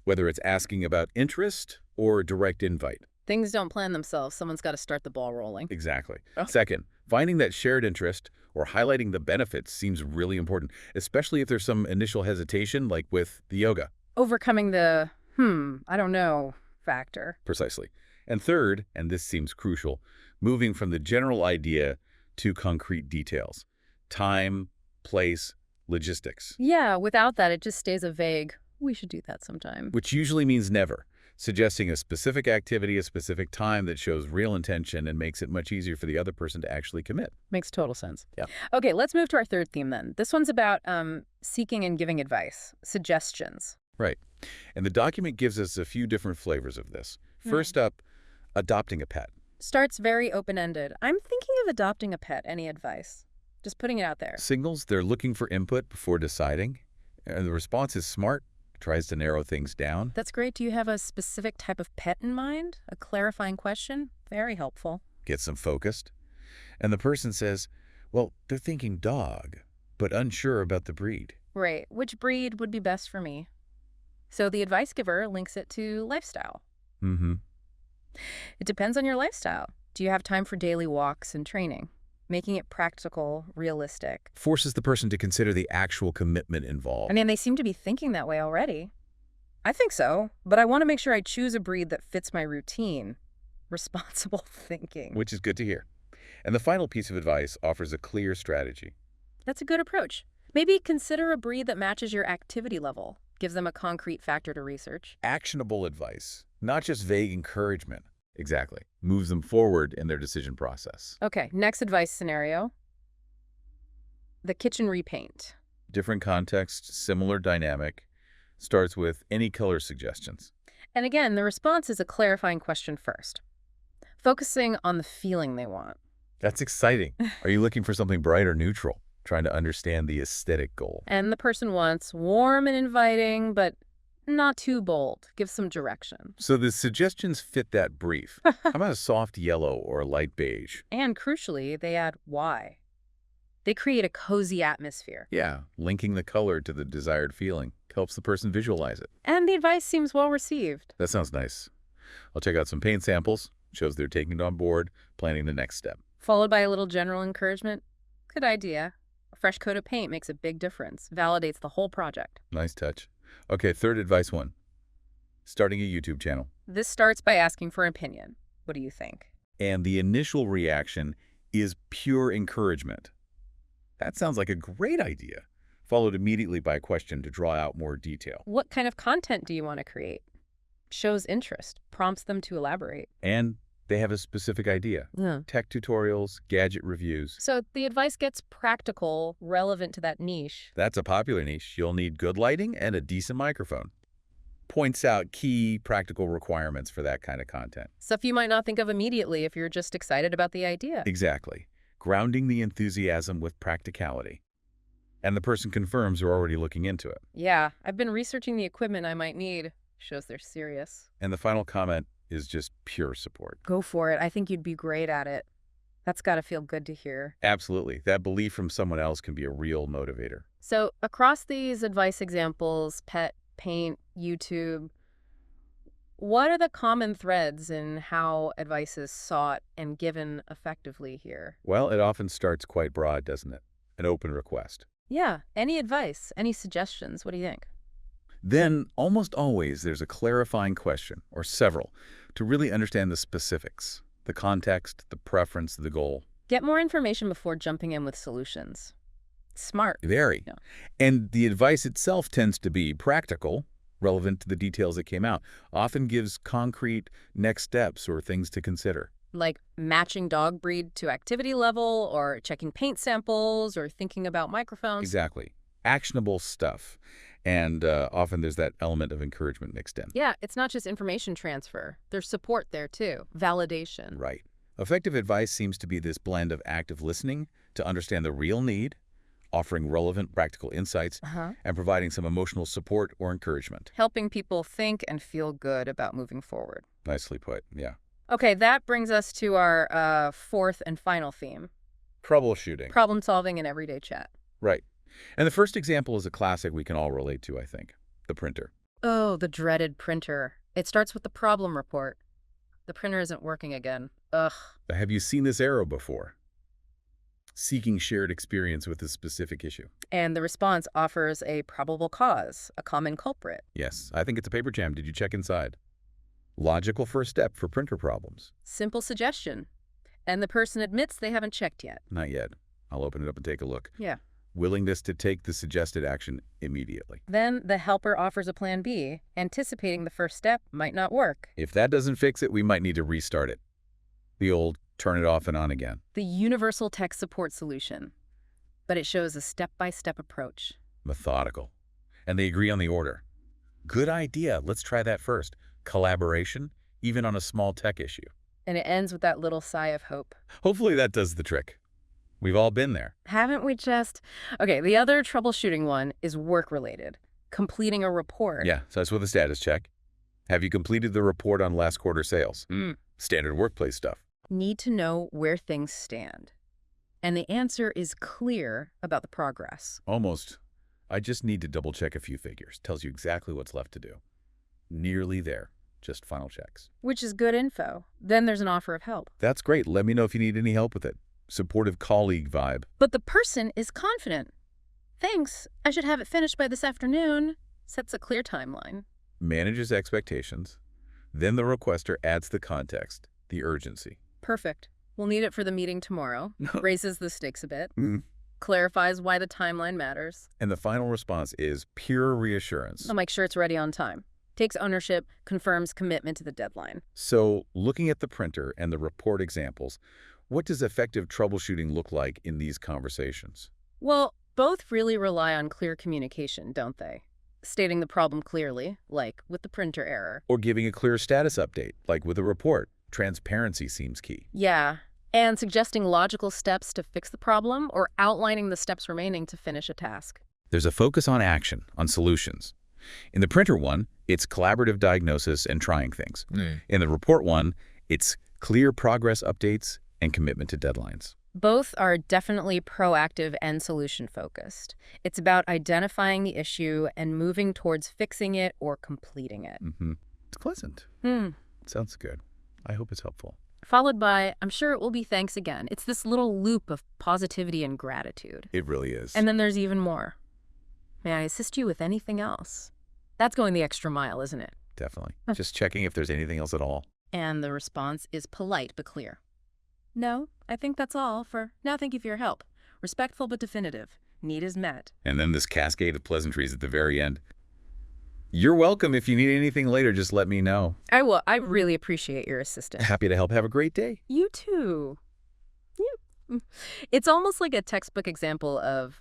whether it's asking about interest or a direct invite. Things don't plan themselves. Someone's got to start the ball rolling. Exactly. Oh. Second, finding that shared interest or highlighting the benefits seems really important, especially if there's some initial hesitation, like with the yoga. Overcoming the, I don't know factor. Precisely. And third, and this seems crucial, moving from the general idea to concrete details. Time, place, logistics. Yeah, without that, it just stays a vague, we should do that sometime. Which usually means never. Suggesting a specific activity, a specific time that shows real intention and makes it much easier for the other person to actually commit. Makes total sense. Yeah. Okay, let's move to our third theme then. This one's about seeking and giving advice, suggestions. Right. And the document gives us a few different flavors of this. First up, adopting a pet. Starts very open-ended. I'm thinking of adopting a pet. Any advice? Just putting it out there. Signals they're looking for input before deciding. And the response is smart, tries to narrow things down. That's great. Do you have a specific type of pet in mind? A clarifying question? Very helpful. Gets them focused. And the person says, well, they're thinking dog, but unsure about the breed. Right. Which breed would be best for me? So the advice giver links it to lifestyle. Mm-hmm. It depends on your lifestyle. Do you have time for daily walks and training? Making it practical, realistic. Forces the person to consider the actual commitment involved. I mean, they seem to be thinking that way already. I think so, but I want to make sure I choose a breed that fits my routine. Responsible thinking. Which is good to hear. And the final piece of advice offers a clear strategy. That's a good approach. Maybe consider a breed that matches your activity level. Gives them a concrete factor to research. Actionable advice, not just vague encouragement. Exactly. Moves them forward in their decision process. Okay, next advice scenario. The kitchen repaint. Different context, similar dynamic. Starts with any color suggestions. And again, the response is a clarifying question first. Focusing on the feeling they want. That's exciting. Are you looking for something bright or neutral? Trying to understand the aesthetic goal. And the person wants warm and inviting, but not too bold. Give some direction. So the suggestions fit that brief. How about a soft yellow or a light beige? And crucially, they add why. They create a cozy atmosphere. Yeah, linking the color to the desired feeling helps the person visualize it. And the advice seems well received. That sounds nice. I'll check out some paint samples. Shows they're taking it on board, planning the next step. Followed by a little general encouragement. Good idea. A fresh coat of paint makes a big difference. Validates the whole project. Nice touch. Okay, third advice one. Starting a YouTube channel. This starts by asking for an opinion. What do you think? And the initial reaction is pure encouragement. That sounds like a great idea. Followed immediately by a question to draw out more detail. What kind of content do you want to create? Shows interest, prompts them to elaborate. And they have a specific idea. Tech tutorials, gadget reviews. So the advice gets practical, relevant to that niche. That's a popular niche. You'll need good lighting and a decent microphone. Points out key practical requirements for that kind of content. Stuff you might not think of immediately if you're just excited about the idea. Exactly. Grounding the enthusiasm with practicality. And the person confirms they're already looking into it. Yeah, I've been researching the equipment I might need. Shows they're serious. And the final comment is just pure support. Go for it. I think you'd be great at it. That's got to feel good to hear. Absolutely. That belief from someone else can be a real motivator. So across these advice examples, pet, paint, YouTube, what are the common threads in how advice is sought and given effectively here? Well, it often starts quite broad, doesn't it? An open request. Yeah. Any advice? Any suggestions? What do you think? Then, almost always, there's a clarifying question, or several, to really understand the specifics, the context, the preference, the goal. Get more information before jumping in with solutions. Smart. Very. Yeah. And the advice itself tends to be practical, relevant to the details that came out, often gives concrete next steps or things to consider. Like matching dog breed to activity level, or checking paint samples, or thinking about microphones. Exactly. Actionable stuff. And often there's that element of encouragement mixed in. Yeah, it's not just information transfer. There's support there, too. Validation. Right. Effective advice seems to be this blend of active listening to understand the real need, offering relevant practical insights, and providing some emotional support or encouragement. Helping people think and feel good about moving forward. Nicely put, yeah. Okay, that brings us to our fourth and final theme, Troubleshooting. problem solving in everyday chat. Right. And the first example is a classic we can all relate to, I think. The printer. Oh, the dreaded printer. It starts with the problem report. The printer isn't working again. Ugh. Have you seen this arrow before? Seeking shared experience with a specific issue. And the response offers a probable cause, a common culprit. Yes, I think it's a paper jam. Did you check inside? Logical first step for printer problems. Simple suggestion. And the person admits they haven't checked yet. Not yet. I'll open it up and take a look. Yeah. Willingness to take the suggested action immediately. Then the helper offers a plan B, anticipating the first step might not work. If that doesn't fix it, we might need to restart it. The old turn it off and on again. The universal tech support solution. But it shows a step-by-step approach. Methodical. And they agree on the order. Good idea. Let's try that first. Collaboration, even on a small tech issue. And it ends with that little sigh of hope. Hopefully that does the trick. We've all been there. Haven't we just? Okay, the other troubleshooting one is work-related. Completing a report. Yeah, so that's with a status check. Have you completed the report on last quarter sales? Standard workplace stuff. Need to know where things stand. And the answer is clear about the progress. Almost. I just need to double check a few figures. Tells you exactly what's left to do. Nearly there. Just final checks. Which is good info. Then there's an offer of help. That's great. Let me know if you need any help with it. Supportive colleague vibe. But the person is confident. Thanks. I should have it finished by this afternoon. Sets a clear timeline. Manages expectations. Then the requester adds the context, the urgency. Perfect. We'll need it for the meeting tomorrow. Raises the stakes a bit. Mm. Clarifies why the timeline matters. And the final response is pure reassurance. I'll make sure it's ready on time. Takes ownership, confirms commitment to the deadline. So, looking at the printer and the report examples, what does effective troubleshooting look like in these conversations? Well, both really rely on clear communication, don't they? Stating the problem clearly, like with the printer error. Or giving a clear status update, like with a report. Transparency seems key. Yeah, and suggesting logical steps to fix the problem or outlining the steps remaining to finish a task. There's a focus on action, on solutions. In the printer one, it's collaborative diagnosis and trying things. In the report one, it's clear progress updates and commitment to deadlines. Both are definitely proactive and solution-focused. It's about identifying the issue and moving towards fixing it or completing it. It's pleasant. Sounds good. I hope it's helpful. Followed by, I'm sure it will be thanks again. It's this little loop of positivity and gratitude. It really is. And then there's even more. May I assist you with anything else? That's going the extra mile, isn't it? Definitely. Just checking if there's anything else at all. And the response is polite but clear. No, I think that's all for now. Thank you for your help. Respectful but definitive. Need is met. And then this cascade of pleasantries at the very end. You're welcome. If you need anything later, just let me know. I will. I really appreciate your assistance. Happy to help. Have a great day. You too. Yeah. It's almost like a textbook example of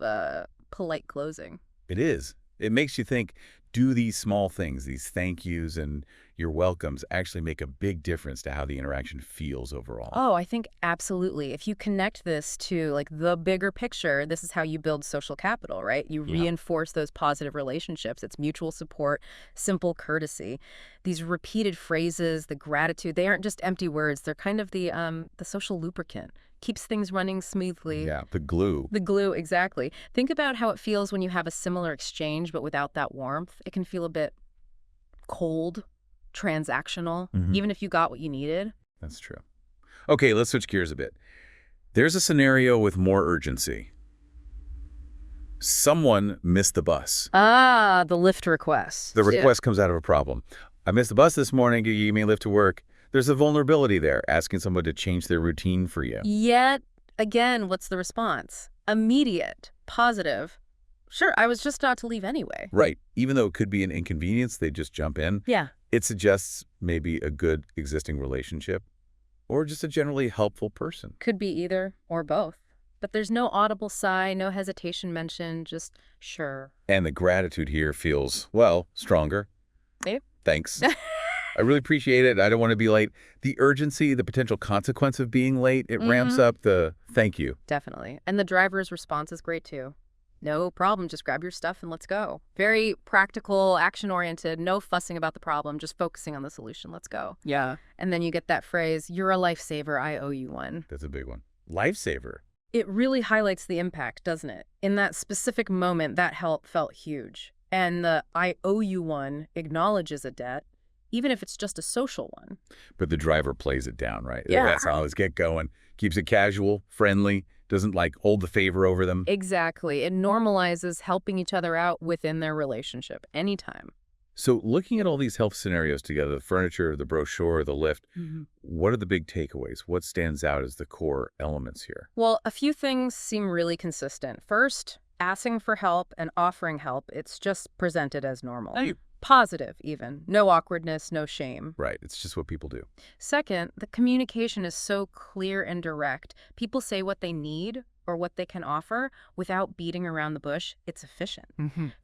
polite closing. It is. It makes you think, do these small things, these thank yous and your welcomes actually make a big difference to how the interaction feels overall? Oh, I think absolutely. If you connect this to like the bigger picture, this is how you build social capital, right? You reinforce those positive relationships. It's mutual support, simple courtesy. These repeated phrases, the gratitude, they aren't just empty words. They're kind of the social lubricant. Keeps things running smoothly. Yeah, the glue. The glue, exactly. Think about how it feels when you have a similar exchange, but without that warmth. It can feel a bit cold, transactional, even if you got what you needed. That's true. Okay, let's switch gears a bit. There's a scenario with more urgency. Someone missed the bus. Ah, the lift request. The request comes out of a problem. I missed the bus this morning. Can you give me a lift to work? There's a vulnerability there, asking someone to change their routine for you. Yet, again, what's the response? Immediate, positive. Sure, I was just about to leave anyway. Right. Even though it could be an inconvenience, they just jump in. Yeah. It suggests maybe a good existing relationship or just a generally helpful person. Could be either or both. But there's no audible sigh, no hesitation mentioned, just sure. And the gratitude here feels, well, stronger. Maybe. Thanks. I really appreciate it. I don't want to be late. The urgency, the potential consequence of being late, it ramps up the thank you. Definitely. And the driver's response is great too. No problem. Just grab your stuff and let's go. Very practical, action-oriented, no fussing about the problem, just focusing on the solution. Let's go. Yeah. And then you get that phrase, you're a lifesaver, I owe you one. That's a big one. Lifesaver. It really highlights the impact, doesn't it? In that specific moment, that help felt huge. And the I owe you one acknowledges a debt, even if it's just a social one. But the driver plays it down, right? Yeah. That's how let's get going. Keeps it casual, friendly, doesn't like hold the favor over them. Exactly. It normalizes helping each other out within their relationship anytime. So looking at all these health scenarios together, the furniture, the brochure, the lift, what are the big takeaways? What stands out as the core elements here? Well, a few things seem really consistent. First, asking for help and offering help, it's just presented as normal. Hey. Positive, even. No awkwardness, no shame. Right. It's just what people do. Second, the communication is so clear and direct. People say what they need or what they can offer without beating around the bush. It's efficient.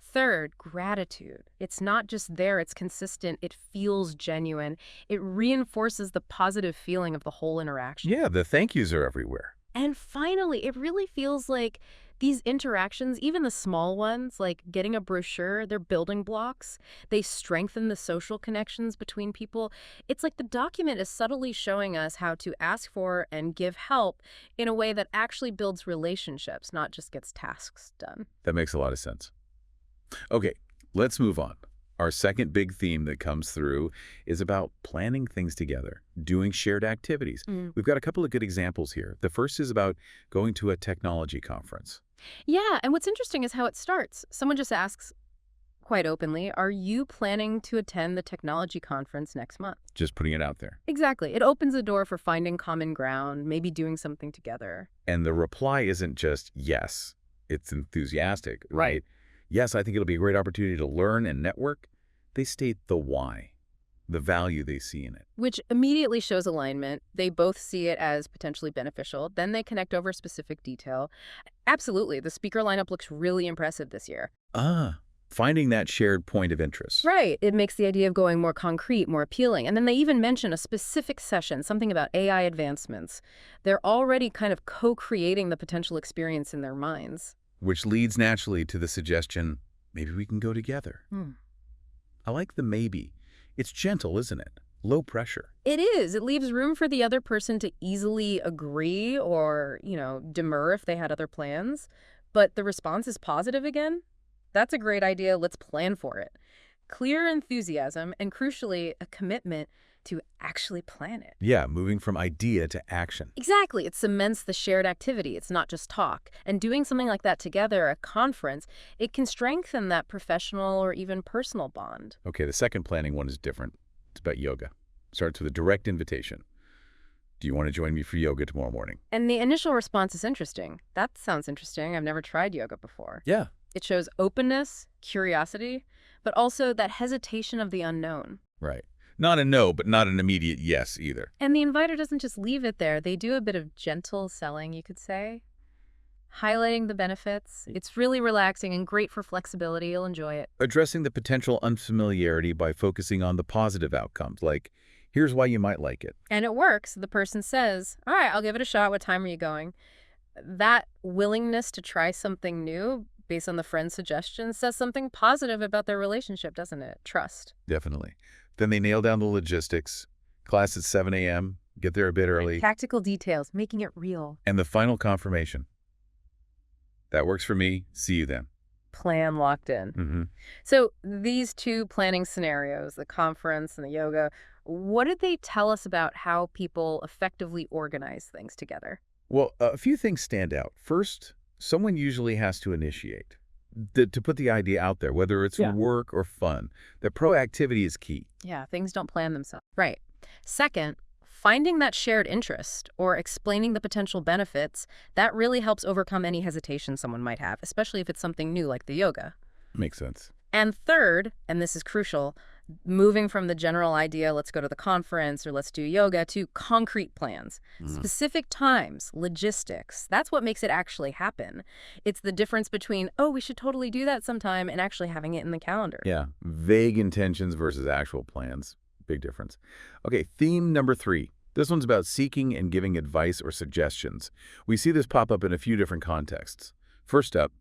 Third, gratitude. It's not just there, it's consistent. It feels genuine. It reinforces the positive feeling of the whole interaction. Yeah, the thank yous are everywhere. And finally, it really feels like these interactions, even the small ones, like getting a brochure, they're building blocks. They strengthen the social connections between people. It's like the document is subtly showing us how to ask for and give help in a way that actually builds relationships, not just gets tasks done. That makes a lot of sense. Okay, let's move on. Our second big theme that comes through is about planning things together, doing shared activities. We've got a couple of good examples here. The first is about going to a technology conference. Yeah, and what's interesting is how it starts. Someone just asks quite openly, are you planning to attend the technology conference next month? Just putting it out there. Exactly. It opens the door for finding common ground, maybe doing something together. And the reply isn't just yes, it's enthusiastic, right? Yes, I think it'll be a great opportunity to learn and network. They state the why, the value they see in it. Which immediately shows alignment. They both see it as potentially beneficial. Then they connect over specific detail. Absolutely. The speaker lineup looks really impressive this year. Finding that shared point of interest. Right. It makes the idea of going more concrete, more appealing. And then they even mention a specific session, something about AI advancements. They're already kind of co-creating the potential experience in their minds. Which leads naturally to the suggestion, maybe we can go together. I like the maybe. It's gentle, isn't it? Low pressure. It is. It leaves room for the other person to easily agree or, demur if they had other plans. But the response is positive again. That's a great idea. Let's plan for it. Clear enthusiasm and, crucially, a commitment to actually plan it. Yeah, moving from idea to action. Exactly. It cements the shared activity. It's not just talk. And doing something like that together, a conference, it can strengthen that professional or even personal bond. Okay, the second planning one is different. It's about yoga. Starts with a direct invitation. Do you want to join me for yoga tomorrow morning? And the initial response is interesting. That sounds interesting. I've never tried yoga before. Yeah. It shows openness, curiosity, but also that hesitation of the unknown. Right. Not a no, but not an immediate yes either. And the inviter doesn't just leave it there. They do a bit of gentle selling, you could say, highlighting the benefits. It's really relaxing and great for flexibility. You'll enjoy it. Addressing the potential unfamiliarity by focusing on the positive outcomes, like, here's why you might like it. And it works. The person says, all right, I'll give it a shot. What time are you going? That willingness to try something new based on the friend's suggestion says something positive about their relationship, doesn't it? Trust. Definitely. Then they nail down the logistics. Class at 7 a.m., get there a bit early. Tactical details, making it real. And the final confirmation. That works for me. See you then. Plan locked in. So these two planning scenarios, the conference and the yoga, what did they tell us about how people effectively organize things together? Well, a few things stand out. First, someone usually has to initiate, to put the idea out there, whether it's work or fun. That proactivity is key. Yeah, things don't plan themselves. Right. Second, finding that shared interest or explaining the potential benefits, that really helps overcome any hesitation someone might have, especially if it's something new like the yoga. Makes sense. And third, and this is crucial, moving from the general idea, let's go to the conference or let's do yoga, to concrete plans, specific times, logistics. That's what makes it actually happen. It's the difference between, oh, we should totally do that sometime, and actually having it in the calendar. Yeah, vague intentions versus actual plans. Big difference. Okay, theme number 3. This one's about seeking and giving advice or suggestions. We see this pop up in a few different contexts. First up,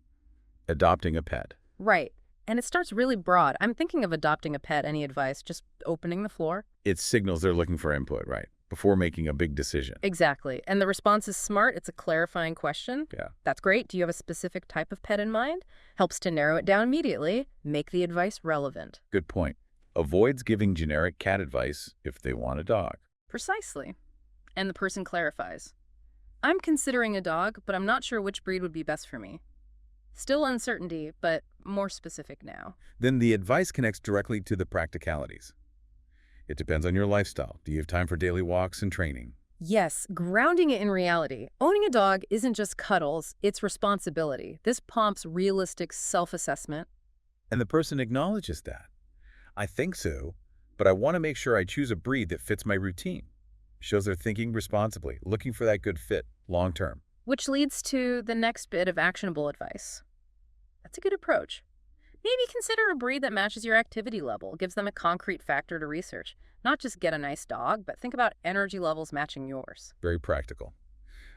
Adopting a pet. Right. And it starts really broad. I'm thinking of adopting a pet. Any advice? Just opening the floor? It signals they're looking for input, right? Before making a big decision. Exactly. And the response is smart. It's a clarifying question. Yeah. That's great. Do you have a specific type of pet in mind? Helps to narrow it down immediately. Make the advice relevant. Good point. Avoids giving generic cat advice if they want a dog. Precisely. And the person clarifies. I'm considering a dog, but I'm not sure which breed would be best for me. Still uncertainty, but more specific now. Then the advice connects directly to the practicalities. It depends on your lifestyle. Do you have time for daily walks and training? Yes, grounding it in reality. Owning a dog isn't just cuddles, it's responsibility. This prompts realistic self-assessment. And the person acknowledges that. I think so, but I want to make sure I choose a breed that fits my routine. Shows they're thinking responsibly, looking for that good fit, long term. Which leads to the next bit of actionable advice. That's a good approach. Maybe consider a breed that matches your activity level, gives them a concrete factor to research. Not just get a nice dog, but think about energy levels matching yours. Very practical.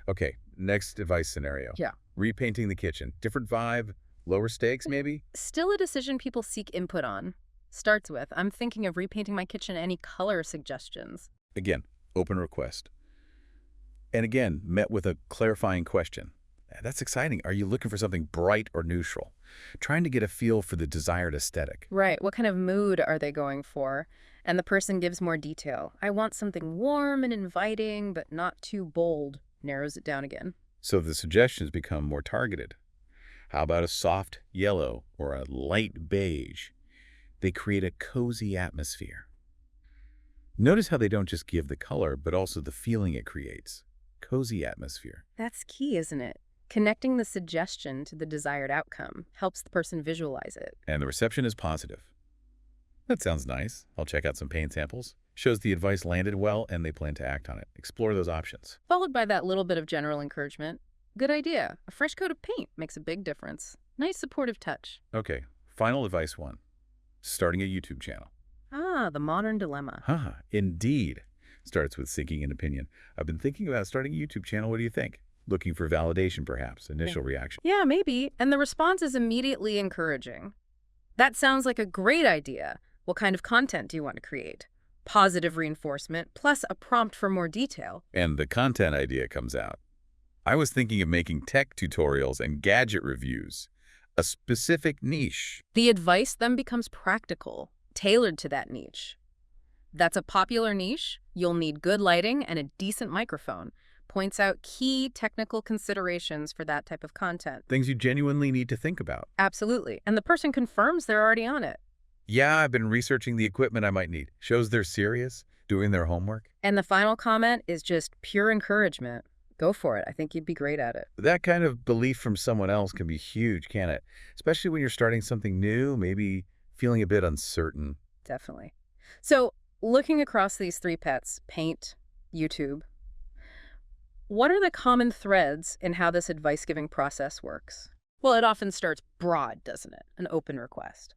Okay, next advice scenario. Yeah. Repainting the kitchen. Different vibe, lower stakes maybe? Still a decision people seek input on. Starts with, I'm thinking of repainting my kitchen. Any color suggestions? Again, open request. And again, met with a clarifying question. That's exciting. Are you looking for something bright or neutral? Trying to get a feel for the desired aesthetic. Right. What kind of mood are they going for? And the person gives more detail. I want something warm and inviting, but not too bold. Narrows it down again. So the suggestions become more targeted. How about a soft yellow or a light beige? They create a cozy atmosphere. Notice how they don't just give the color, but also the feeling it creates. Cozy atmosphere. That's key, isn't it? Connecting the suggestion to the desired outcome helps the person visualize it. And the reception is positive. That sounds nice. I'll check out some paint samples. Shows the advice landed well and they plan to act on it. Explore those options. Followed by that little bit of general encouragement. Good idea. A fresh coat of paint makes a big difference. Nice supportive touch. Okay, final advice one. Starting a YouTube channel. Ah, the modern dilemma. Indeed. Starts with seeking an opinion. I've been thinking about starting a YouTube channel. What do you think? Looking for validation, perhaps. Initial reaction. Yeah, maybe. And the response is immediately encouraging. That sounds like a great idea. What kind of content do you want to create? Positive reinforcement, plus a prompt for more detail. And the content idea comes out. I was thinking of making tech tutorials and gadget reviews. A specific niche. The advice then becomes practical, tailored to that niche. That's a popular niche. You'll need good lighting and a decent microphone. Points out key technical considerations for that type of content. Things you genuinely need to think about. Absolutely. And the person confirms they're already on it. Yeah, I've been researching the equipment I might need. Shows they're serious, doing their homework. And the final comment is just pure encouragement. Go for it. I think you'd be great at it. That kind of belief from someone else can be huge, can't it? Especially when you're starting something new, maybe feeling a bit uncertain. Definitely. So, looking across these three pets, paint, YouTube, what are the common threads in how this advice-giving process works? Well, it often starts broad, doesn't it? An open request.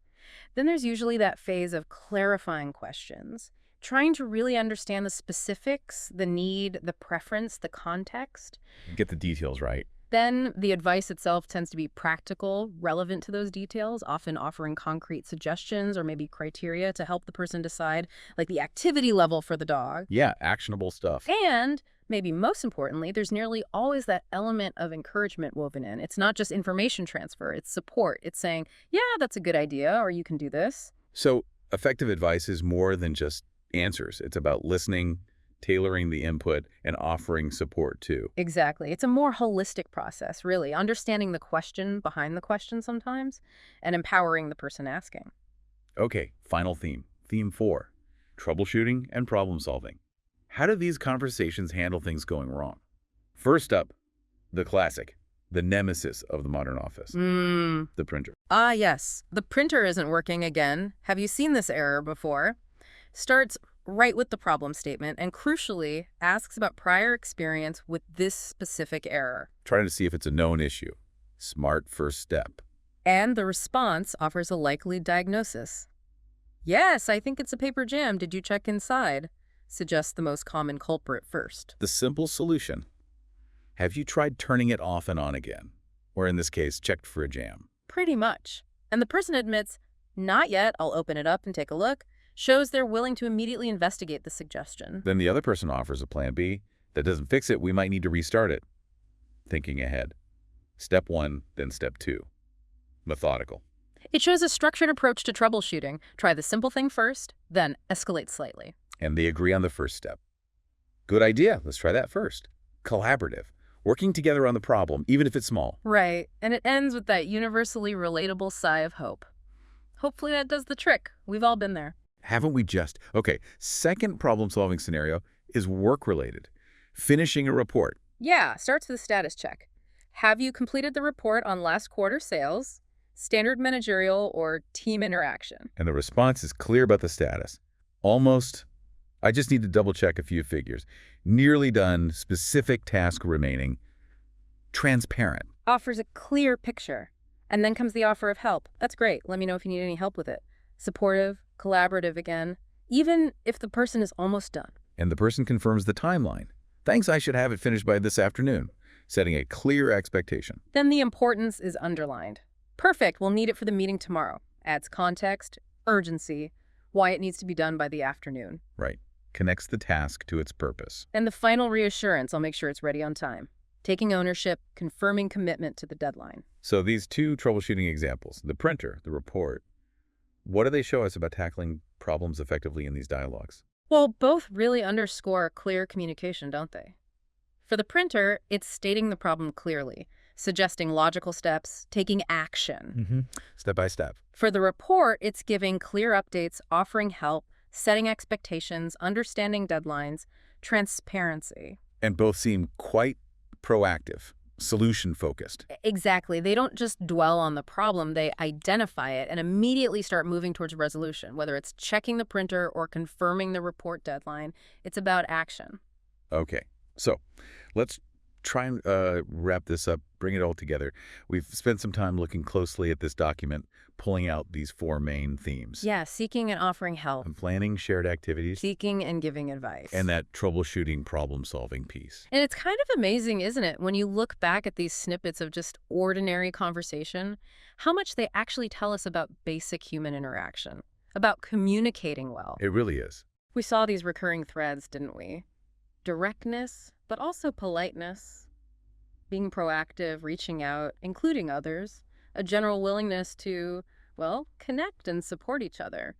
Then there's usually that phase of clarifying questions, trying to really understand the specifics, the need, the preference, the context. Get the details right. Then the advice itself tends to be practical, relevant to those details, often offering concrete suggestions or maybe criteria to help the person decide, like the activity level for the dog. Yeah, actionable stuff. And maybe most importantly, there's nearly always that element of encouragement woven in. It's not just information transfer, it's support. It's saying, yeah, that's a good idea, or you can do this. So effective advice is more than just answers. It's about listening, tailoring the input, and offering support too. Exactly. It's a more holistic process, really, understanding the question behind the question sometimes and empowering the person asking. Okay, final theme. Theme 4, troubleshooting and problem solving. How do these conversations handle things going wrong? First up, the classic, the nemesis of the modern office, the printer. Ah, yes. The printer isn't working again. Have you seen this error before? Starts right with the problem statement and crucially asks about prior experience with this specific error. Trying to see if it's a known issue. Smart first step. And the response offers a likely diagnosis. Yes, I think it's a paper jam. Did you check inside? Suggests the most common culprit first. The simple solution. Have you tried turning it off and on again? Or in this case, checked for a jam? Pretty much. And the person admits, not yet, I'll open it up and take a look, shows they're willing to immediately investigate the suggestion. Then the other person offers a plan B. That doesn't fix it, we might need to restart it. Thinking ahead. Step 1, then step 2. Methodical. It shows a structured approach to troubleshooting. Try the simple thing first, then escalate slightly. And they agree on the first step. Good idea. Let's try that first. Collaborative. Working together on the problem, even if it's small. Right, and it ends with that universally relatable sigh of hope. Hopefully that does the trick. We've all been there. Haven't we just? Okay, second problem-solving scenario is work-related. Finishing a report. Yeah, starts with a status check. Have you completed the report on last quarter sales, standard managerial, or team interaction? And the response is clear about the status. Almost. I just need to double-check a few figures. Nearly done. Specific task remaining. Transparent. Offers a clear picture. And then comes the offer of help. That's great. Let me know if you need any help with it. Supportive, collaborative again, even if the person is almost done. And the person confirms the timeline. Thanks, I should have it finished by this afternoon. Setting a clear expectation. Then the importance is underlined. Perfect, we'll need it for the meeting tomorrow. Adds context, urgency, why it needs to be done by the afternoon. Right. Connects the task to its purpose. And the final reassurance, I'll make sure it's ready on time. Taking ownership, confirming commitment to the deadline. So these two troubleshooting examples, the printer, the report, what do they show us about tackling problems effectively in these dialogues? Well, both really underscore clear communication, don't they? For the printer, it's stating the problem clearly, suggesting logical steps, taking action. Step by step. For the report, it's giving clear updates, offering help, setting expectations, understanding deadlines, transparency. And both seem quite proactive, solution-focused. Exactly. They don't just dwell on the problem, they identify it and immediately start moving towards resolution. Whether it's checking the printer or confirming the report deadline, it's about action. Okay, so let's try and wrap this up, bring it all together. We've spent some time looking closely at this document, pulling out these 4 main themes. Yeah, seeking and offering help. And planning shared activities. Seeking and giving advice. And that troubleshooting, problem-solving piece. And it's kind of amazing, isn't it, when you look back at these snippets of just ordinary conversation, how much they actually tell us about basic human interaction, about communicating well. It really is. We saw these recurring threads, didn't we? Directness, but also politeness, being proactive, reaching out, including others, a general willingness to, well, connect and support each other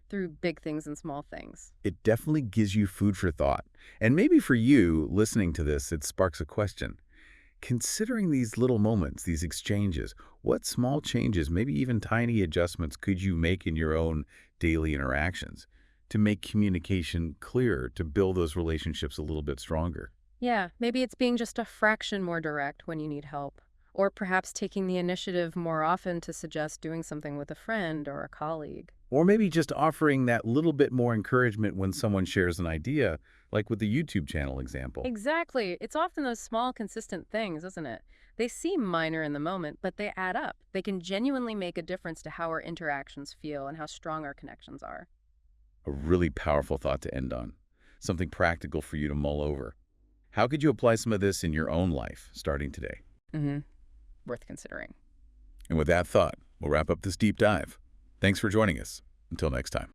through big things and small things. It definitely gives you food for thought. And maybe for you, listening to this, it sparks a question. Considering these little moments, these exchanges, what small changes, maybe even tiny adjustments could you make in your own daily interactions to make communication clearer, to build those relationships a little bit stronger? Yeah, maybe it's being just a fraction more direct when you need help. Or perhaps taking the initiative more often to suggest doing something with a friend or a colleague. Or maybe just offering that little bit more encouragement when someone shares an idea, like with the YouTube channel example. Exactly. It's often those small, consistent things, isn't it? They seem minor in the moment, but they add up. They can genuinely make a difference to how our interactions feel and how strong our connections are. A really powerful thought to end on. Something practical for you to mull over. How could you apply some of this in your own life, starting today? Worth considering. And with that thought, we'll wrap up this deep dive. Thanks for joining us. Until next time.